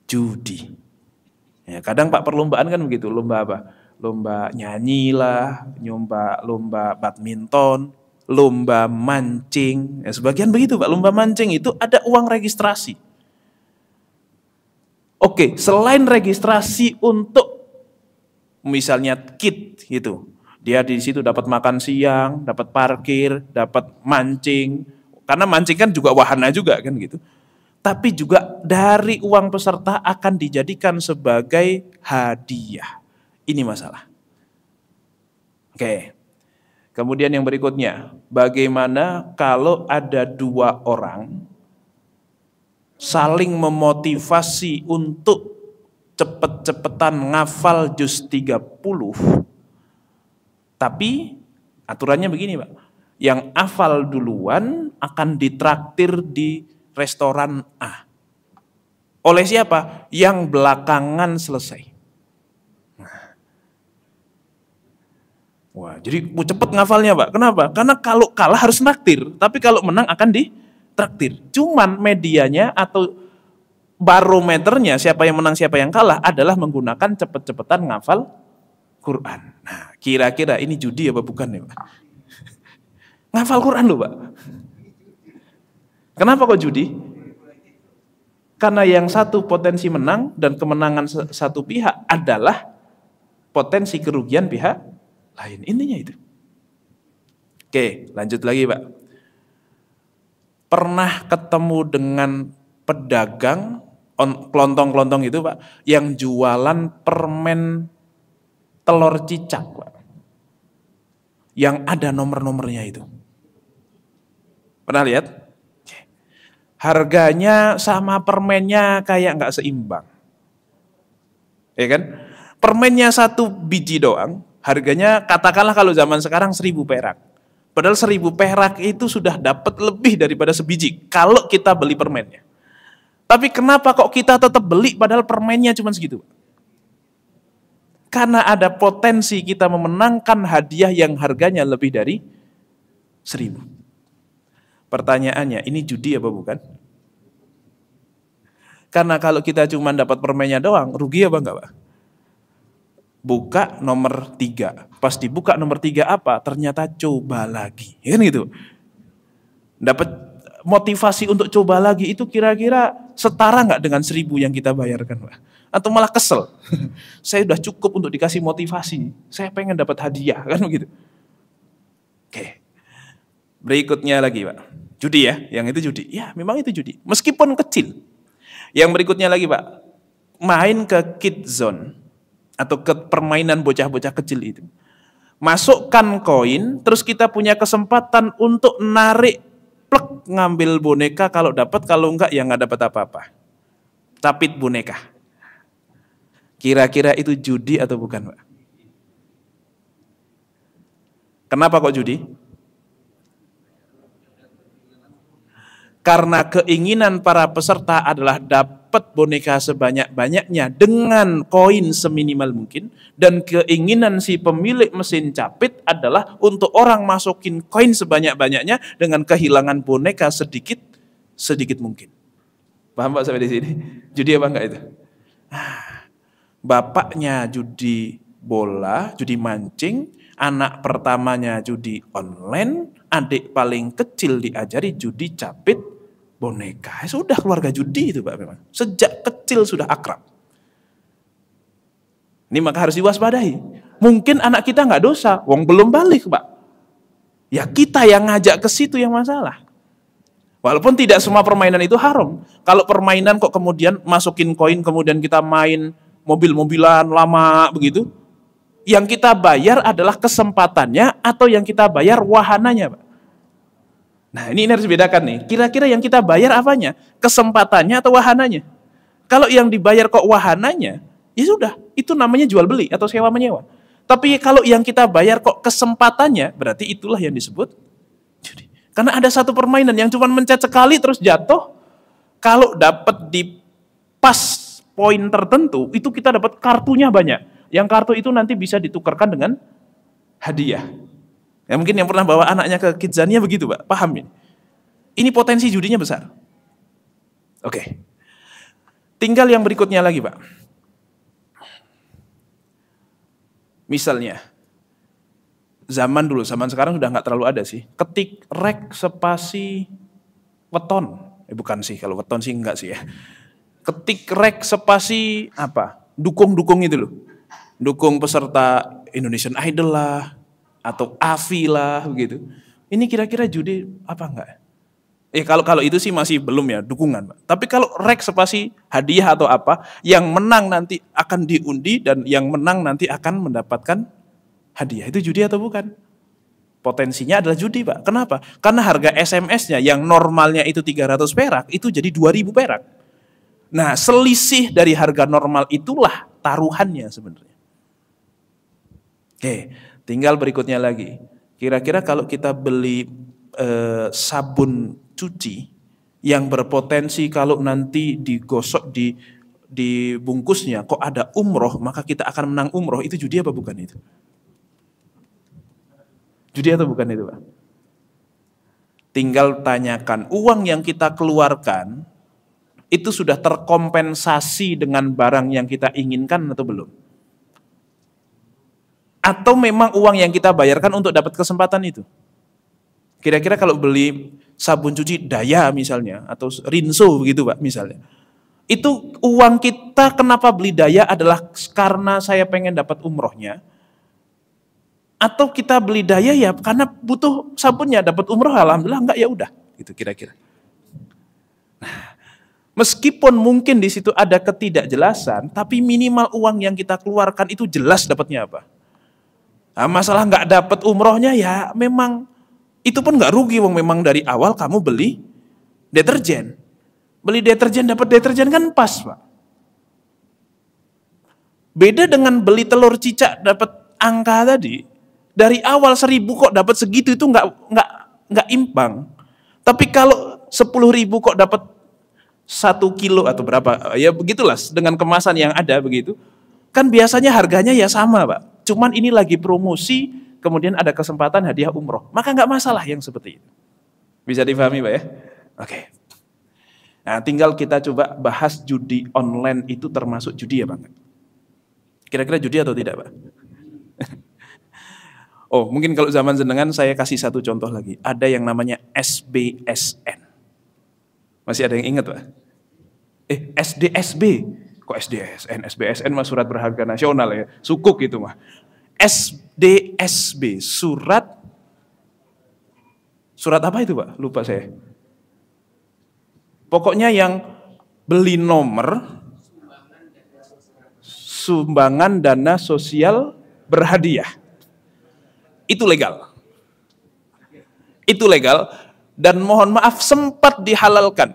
judi. Ya, kadang Pak perlombaan kan begitu, lomba apa? Lomba nyanyi lah, lomba badminton, lomba mancing. Ya, sebagian begitu Pak, lomba mancing itu ada uang registrasi. Oke, selain registrasi untuk misalnya kit gitu, dia di situ dapat makan siang, dapat parkir, dapat mancing. Karena mancing kan juga wahana juga kan gitu. Tapi juga dari uang peserta akan dijadikan sebagai hadiah. Ini masalah. Oke. Kemudian yang berikutnya, bagaimana kalau ada dua orang saling memotivasi untuk cepet-cepetan ngafal juz 30, tapi aturannya begini Pak, yang hafal duluan akan ditraktir di restoran A. Oleh siapa? Yang belakangan selesai. Wah, jadi cepet ngafalnya Pak. Kenapa? Karena kalau kalah harus naktir, tapi kalau menang akan ditraktir. Cuman medianya atau barometernya siapa yang menang siapa yang kalah adalah menggunakan cepet-cepetan ngafal Quran. Nah, kira-kira ini judi apa bukan ya Pak? Ngafal Quran loh Pak. Kenapa kok judi? Karena yang satu potensi menang dan kemenangan satu pihak adalah potensi kerugian pihak lain. Intinya itu. Oke, lanjut lagi Pak. Pernah ketemu dengan pedagang kelontong-kelontong itu Pak, yang jualan permen telur cicak Pak, yang ada nomor-nomornya itu. Pernah lihat? Harganya sama permennya kayak nggak seimbang, ya kan? Permennya satu biji doang, harganya katakanlah kalau zaman sekarang 1.000 perak. Padahal 1.000 perak itu sudah dapat lebih daripada sebiji kalau kita beli permennya. Tapi kenapa kok kita tetap beli padahal permennya cuma segitu? Karena ada potensi kita memenangkan hadiah yang harganya lebih dari 1.000. Pertanyaannya, ini judi apa bukan? Karena kalau kita cuma dapat permennya doang, rugi apa enggak Pak? Buka nomor 3. Pas dibuka nomor 3 apa? Ternyata coba lagi. Ya kan gitu. Dapat motivasi untuk coba lagi itu kira-kira setara nggak dengan 1.000 yang kita bayarkan Pak? Atau malah kesel? Saya udah cukup untuk dikasih motivasi. Saya pengen dapat hadiah kan begitu. Oke. Berikutnya lagi Pak. Judi ya, yang itu judi. Ya, memang itu judi. Meskipun kecil. Yang berikutnya lagi Pak. Main ke kid zone atau ke permainan bocah-bocah kecil itu. Masukkan koin, terus kita punya kesempatan untuk narik plek ngambil boneka, kalau dapat, kalau enggak ya enggak dapat apa-apa. Capit boneka. Kira-kira itu judi atau bukan, Pak? Kenapa kok judi? Karena keinginan para peserta adalah dapat boneka sebanyak-banyaknya dengan koin seminimal mungkin, dan keinginan si pemilik mesin capit adalah untuk orang masukin koin sebanyak-banyaknya dengan kehilangan boneka sedikit mungkin. Paham Pak sampai di sini? Judi apa enggak itu? Bapaknya judi bola, judi mancing, anak pertamanya judi online, adik paling kecil diajari judi capit boneka. Sudah keluarga judi itu Pak memang. Sejak kecil sudah akrab. Ini maka harus diwaspadai. Mungkin anak kita nggak dosa, wong belum balik Pak. Ya kita yang ngajak ke situ yang masalah. Walaupun tidak semua permainan itu haram. Kalau permainan kok kemudian masukin koin, kemudian kita main mobil-mobilan lama begitu, yang kita bayar adalah kesempatannya atau yang kita bayar wahananya, Pak? Nah, ini harus dibedakan nih. Kira-kira yang kita bayar apanya? Kesempatannya atau wahananya? Kalau yang dibayar kok wahananya, ya sudah, itu namanya jual beli atau sewa menyewa. Tapi kalau yang kita bayar kok kesempatannya, berarti itulah yang disebut judi. Karena ada satu permainan yang cuma mencet sekali terus jatuh, kalau dapat di pas poin tertentu, itu kita dapat kartunya banyak. Yang kartu itu nanti bisa ditukarkan dengan hadiah. Ya mungkin yang pernah bawa anaknya ke Kidzania begitu, Pak. Paham ini? Ini potensi judinya besar. Oke. Tinggal yang berikutnya lagi, Pak. Misalnya, zaman dulu, zaman sekarang sudah nggak terlalu ada sih. Ketik rek spasi weton. Bukan sih, kalau weton sih enggak sih ya. Ketik rek spasi apa? Dukung-dukung itu loh. Dukung peserta Indonesian Idol lah, atau AFI lah, begitu. Ini kira-kira judi apa enggak? Kalau itu sih masih belum ya, dukungan, Pak. Tapi kalau rek spasi hadiah atau apa, yang menang nanti akan diundi dan yang menang nanti akan mendapatkan hadiah. Itu judi atau bukan? Potensinya adalah judi, Pak. Kenapa? Karena harga SMS-nya yang normalnya itu 300 perak, itu jadi 2.000 perak. Nah, selisih dari harga normal itulah taruhannya sebenarnya. Oke, tinggal berikutnya lagi. Kira-kira kalau kita beli sabun cuci yang berpotensi kalau nanti digosok di bungkusnya kok ada umroh, maka kita akan menang umroh, itu judi apa bukan itu? Judi atau bukan itu, Pak? Tinggal tanyakan, uang yang kita keluarkan itu sudah terkompensasi dengan barang yang kita inginkan atau belum? Atau memang uang yang kita bayarkan untuk dapat kesempatan itu? Kira-kira kalau beli sabun cuci Daya misalnya, atau Rinso begitu, Pak, misalnya. Itu uang kita kenapa beli Daya adalah karena saya pengen dapat umrohnya. Atau kita beli Daya ya karena butuh sabunnya, dapat umroh, alhamdulillah, enggak ya udah, gitu kira-kira. Nah, meskipun mungkin di situ ada ketidakjelasan, tapi minimal uang yang kita keluarkan itu jelas dapatnya apa. Nah, masalah enggak dapat umrohnya ya memang itu pun nggak rugi, wong memang dari awal kamu beli deterjen. Beli deterjen dapat deterjen kan pas, Pak. Beda dengan beli telur cicak dapat angka tadi. Dari awal 1.000 kok dapat segitu, itu nggak imbang. Tapi kalau 10.000 kok dapat 1 kilo atau berapa, ya begitulah dengan kemasan yang ada begitu. Kan biasanya harganya ya sama, Pak. Cuman ini lagi promosi, kemudian ada kesempatan hadiah umroh, maka nggak masalah yang seperti itu. Bisa difahami, Pak ya? Oke. Nah, tinggal kita coba bahas judi online itu termasuk judi ya, Pak? Kira-kira judi atau tidak, Pak? Oh, mungkin kalau zaman jenengan saya kasih satu contoh lagi. Ada yang namanya SBSN. Masih ada yang ingat, Pak? SDSB. Kok SDSN? SBSN mah surat berharga nasional ya. Sukuk itu mah. SDSB, surat apa itu, Pak? Lupa saya. Pokoknya yang beli nomor sumbangan dana sosial berhadiah. Itu legal. Itu legal dan mohon maaf sempat dihalalkan.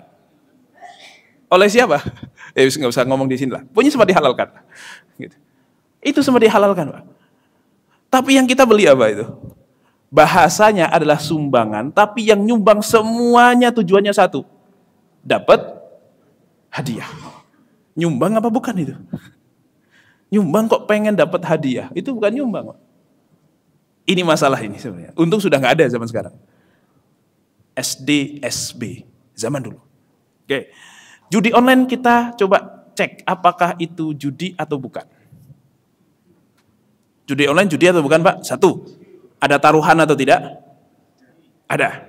Oleh siapa? Nggak usah ngomong di sini lah. Pokoknya sempat dihalalkan. Gitu. Itu sempat dihalalkan, Pak. Tapi yang kita beli apa itu? Bahasanya adalah sumbangan, tapi yang nyumbang semuanya tujuannya satu. Dapat hadiah. Nyumbang apa bukan itu? Nyumbang kok pengen dapat hadiah. Itu bukan nyumbang, Pak. Ini masalah ini sebenarnya. Untung sudah nggak ada zaman sekarang. SDSB, zaman dulu. Oke. Judi online kita coba cek apakah itu judi atau bukan. Judi online judi atau bukan, Pak? Satu, ada taruhan atau tidak? Ada.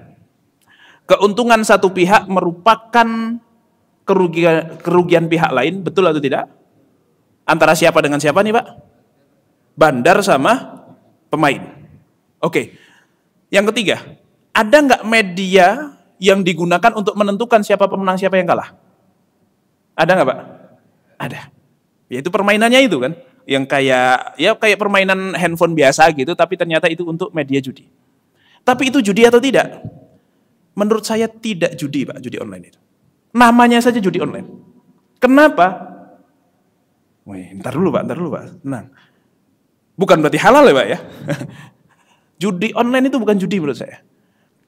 Keuntungan satu pihak merupakan kerugian pihak lain, betul atau tidak? Antara siapa dengan siapa nih, Pak? Bandar sama pemain. Oke. Yang ketiga, ada nggak media yang digunakan untuk menentukan siapa pemenang, siapa yang kalah? Ada nggak Pak? Ada. Yaitu permainannya itu kan, yang kayak permainan handphone biasa gitu, tapi ternyata itu untuk media judi. Tapi itu judi atau tidak? Menurut saya tidak judi Pak, judi online itu. Namanya saja judi online. Kenapa? Wih, ntar dulu Pak, tenang. Bukan berarti halal ya Pak ya. Judi online itu bukan judi menurut saya.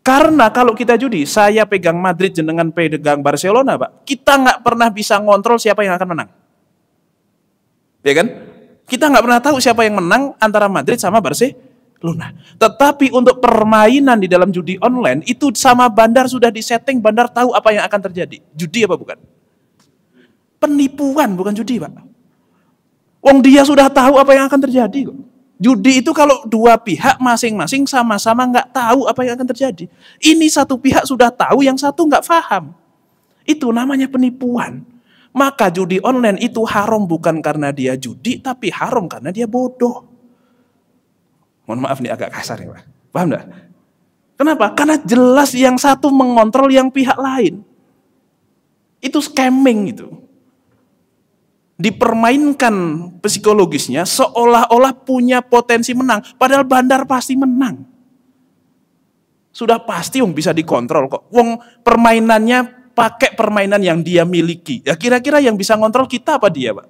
Karena kalau kita judi, saya pegang Madrid, jenengan pegang Barcelona Pak, kita nggak pernah bisa ngontrol siapa yang akan menang. Ya kan? Kita nggak pernah tahu siapa yang menang antara Madrid sama Barcelona. Tetapi untuk permainan di dalam judi online, itu sama bandar sudah disetting, bandar tahu apa yang akan terjadi. Judi apa bukan? Penipuan, bukan judi Pak. Wong dia sudah tahu apa yang akan terjadi kok. Judi itu kalau dua pihak masing-masing sama-sama nggak tahu apa yang akan terjadi. Ini satu pihak sudah tahu, yang satu nggak paham. Itu namanya penipuan. Maka judi online itu haram bukan karena dia judi, tapi haram karena dia bodoh. Mohon maaf nih agak kasar ya Pak. Paham nggak? Kenapa? Karena jelas yang satu mengontrol yang pihak lain. Itu scamming itu. Dipermainkan psikologisnya seolah-olah punya potensi menang, padahal bandar pasti menang. Sudah pasti Wong bisa dikontrol kok. Wong permainannya pakai permainan yang dia miliki. Ya kira-kira yang bisa ngontrol kita apa dia, Pak?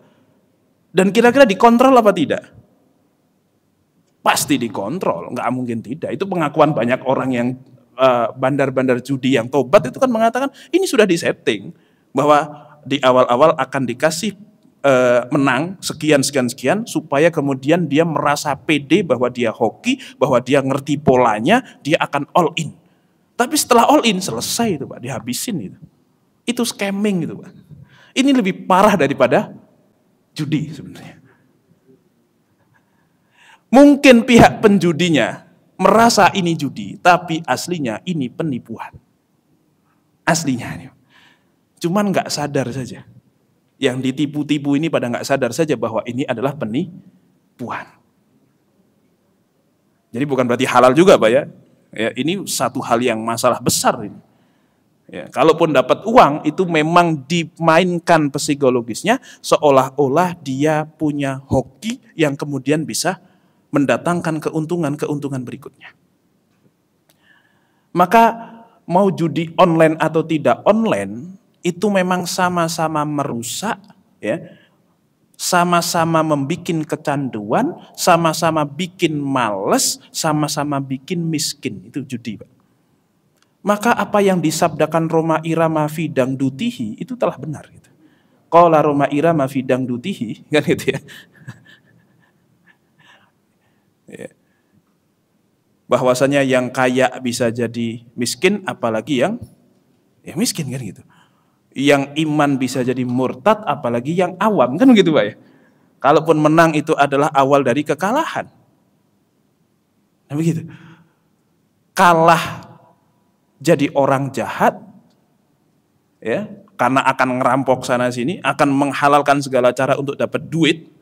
Dan kira-kira dikontrol apa tidak? Pasti dikontrol, nggak mungkin tidak. Itu pengakuan banyak orang yang bandar-bandar judi yang tobat itu kan mengatakan ini sudah disetting bahwa di awal-awal akan dikasih menang sekian supaya kemudian dia merasa pede bahwa dia hoki, bahwa dia ngerti polanya, dia akan all in. Tapi setelah all in selesai itu Pak, dihabisin itu. Itu scamming itu Pak. Ini lebih parah daripada judi sebenarnya. Mungkin pihak penjudinya merasa ini judi, tapi aslinya ini penipuan. Aslinya. Cuman nggak sadar saja. Yang ditipu-tipu ini pada nggak sadar saja bahwa ini adalah penipuan. Jadi bukan berarti halal juga Pak ya. Ya ini satu hal yang masalah besar ini. Ya, kalaupun dapat uang itu memang dimainkan psikologisnya seolah-olah dia punya hoki yang kemudian bisa mendatangkan keuntungan berikutnya. Maka mau judi online atau tidak online itu memang sama-sama merusak, ya, sama-sama membikin kecanduan, sama-sama bikin males, sama-sama bikin miskin. Itu judi, Pak. Maka apa yang disabdakan Roma Irama fi dangdutihi itu telah benar. Gitu. Qala Roma Irama fi dangdutihi, kan gitu ya. Bahwasanya yang kaya bisa jadi miskin, apalagi yang miskin kan gitu. Yang iman bisa jadi murtad, apalagi yang awam, kan begitu Pak ya. Kalaupun menang itu adalah awal dari kekalahan. Nah begitu. Kalah jadi orang jahat, ya, karena akan ngerampok sana sini, akan menghalalkan segala cara untuk dapat duit.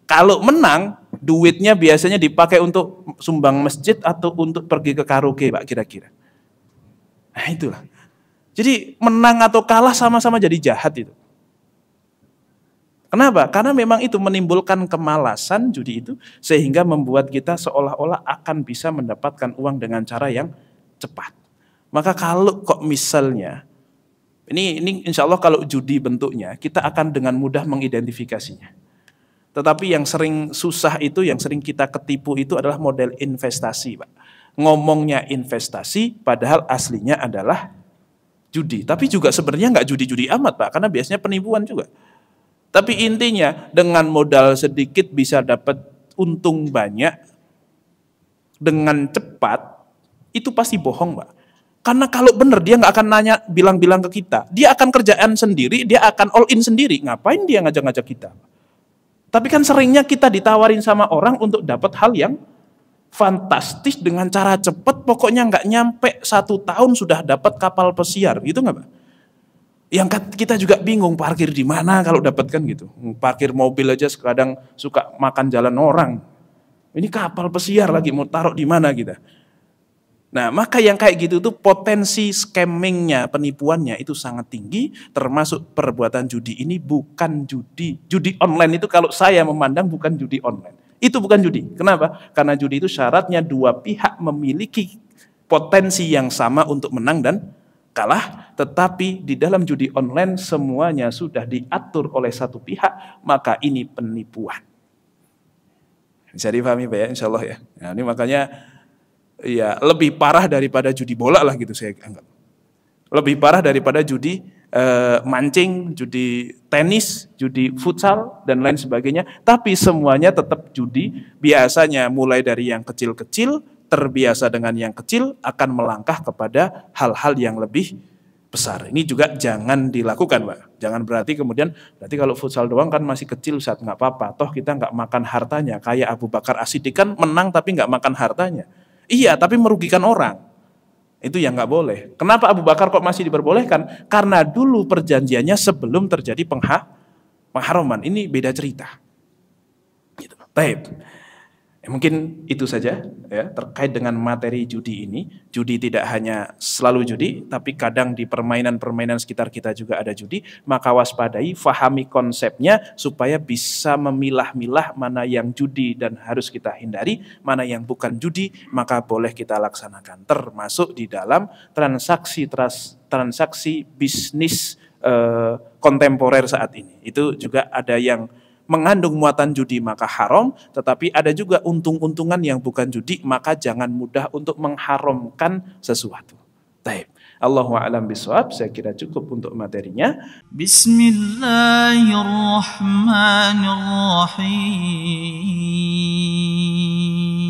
Kalau menang, duitnya biasanya dipakai untuk sumbang masjid atau untuk pergi ke karaoke, Pak, kira-kira. Nah itulah. Jadi menang atau kalah sama-sama jadi jahat itu. Kenapa? Karena memang itu menimbulkan kemalasan judi itu sehingga membuat kita seolah-olah akan bisa mendapatkan uang dengan cara yang cepat. Maka kalau kok misalnya, ini insya Allah kalau judi bentuknya kita akan dengan mudah mengidentifikasinya. Tetapi yang sering susah itu, yang sering kita ketipu itu adalah model investasi Pak. Ngomongnya investasi padahal aslinya adalah judi, tapi juga sebenarnya nggak judi-judi amat Pak, karena biasanya penipuan juga. Tapi intinya dengan modal sedikit bisa dapat untung banyak dengan cepat, itu pasti bohong Pak. Karena kalau benar dia nggak akan nanya, bilang-bilang ke kita, dia akan kerjaan sendiri, dia akan all in sendiri. Ngapain dia ngajak-ngajak kita? Tapi kan seringnya kita ditawarin sama orang untuk dapat hal yang fantastis dengan cara cepat, pokoknya nggak nyampe 1 tahun sudah dapat kapal pesiar, gitu nggak Pak? Yang kita juga bingung parkir di mana kalau dapat kan gitu. Parkir mobil aja kadang suka makan jalan orang. Ini kapal pesiar lagi mau taruh di mana kita? Nah, maka yang kayak gitu tuh potensi scammingnya, penipuannya itu sangat tinggi, termasuk perbuatan judi ini bukan judi. Judi online itu kalau saya memandang bukan judi online. Itu bukan judi. Kenapa? Karena judi itu syaratnya dua pihak memiliki potensi yang sama untuk menang dan kalah, tetapi di dalam judi online semuanya sudah diatur oleh satu pihak, maka ini penipuan. Bisa dipahami Pak ya, insya Allah ya. Nah, ini makanya ya lebih parah daripada judi bola lah gitu saya anggap. Lebih parah daripada judi mancing, judi tenis, judi futsal dan lain sebagainya. Tapi semuanya tetap judi. Biasanya mulai dari yang kecil-kecil, terbiasa dengan yang kecil, akan melangkah kepada hal-hal yang lebih besar. Ini juga jangan dilakukan, Pak. Jangan berarti kalau futsal doang kan masih kecil, saat nggak apa-apa. Toh kita nggak makan hartanya. Kayak Abu Bakar As-Siddiq kan menang tapi nggak makan hartanya. Iya, tapi merugikan orang. Itu yang nggak boleh. Kenapa Abu Bakar kok masih diperbolehkan? Karena dulu perjanjiannya sebelum terjadi pengharaman. Ini beda cerita. Gitu. Baik. Mungkin itu saja ya terkait dengan materi judi ini. Judi tidak hanya selalu judi, tapi kadang di permainan-permainan sekitar kita juga ada judi. Maka waspadai, fahami konsepnya supaya bisa memilah-milah mana yang judi dan harus kita hindari, mana yang bukan judi maka boleh kita laksanakan. Termasuk di dalam transaksi bisnis kontemporer saat ini. Itu juga ada yang mengandung muatan judi maka haram, tetapi ada juga untung-untungan yang bukan judi, maka jangan mudah untuk mengharamkan sesuatu. Baik. Allahu a'lam bishawab, saya kira cukup untuk materinya. Bismillahirrahmanirrahim.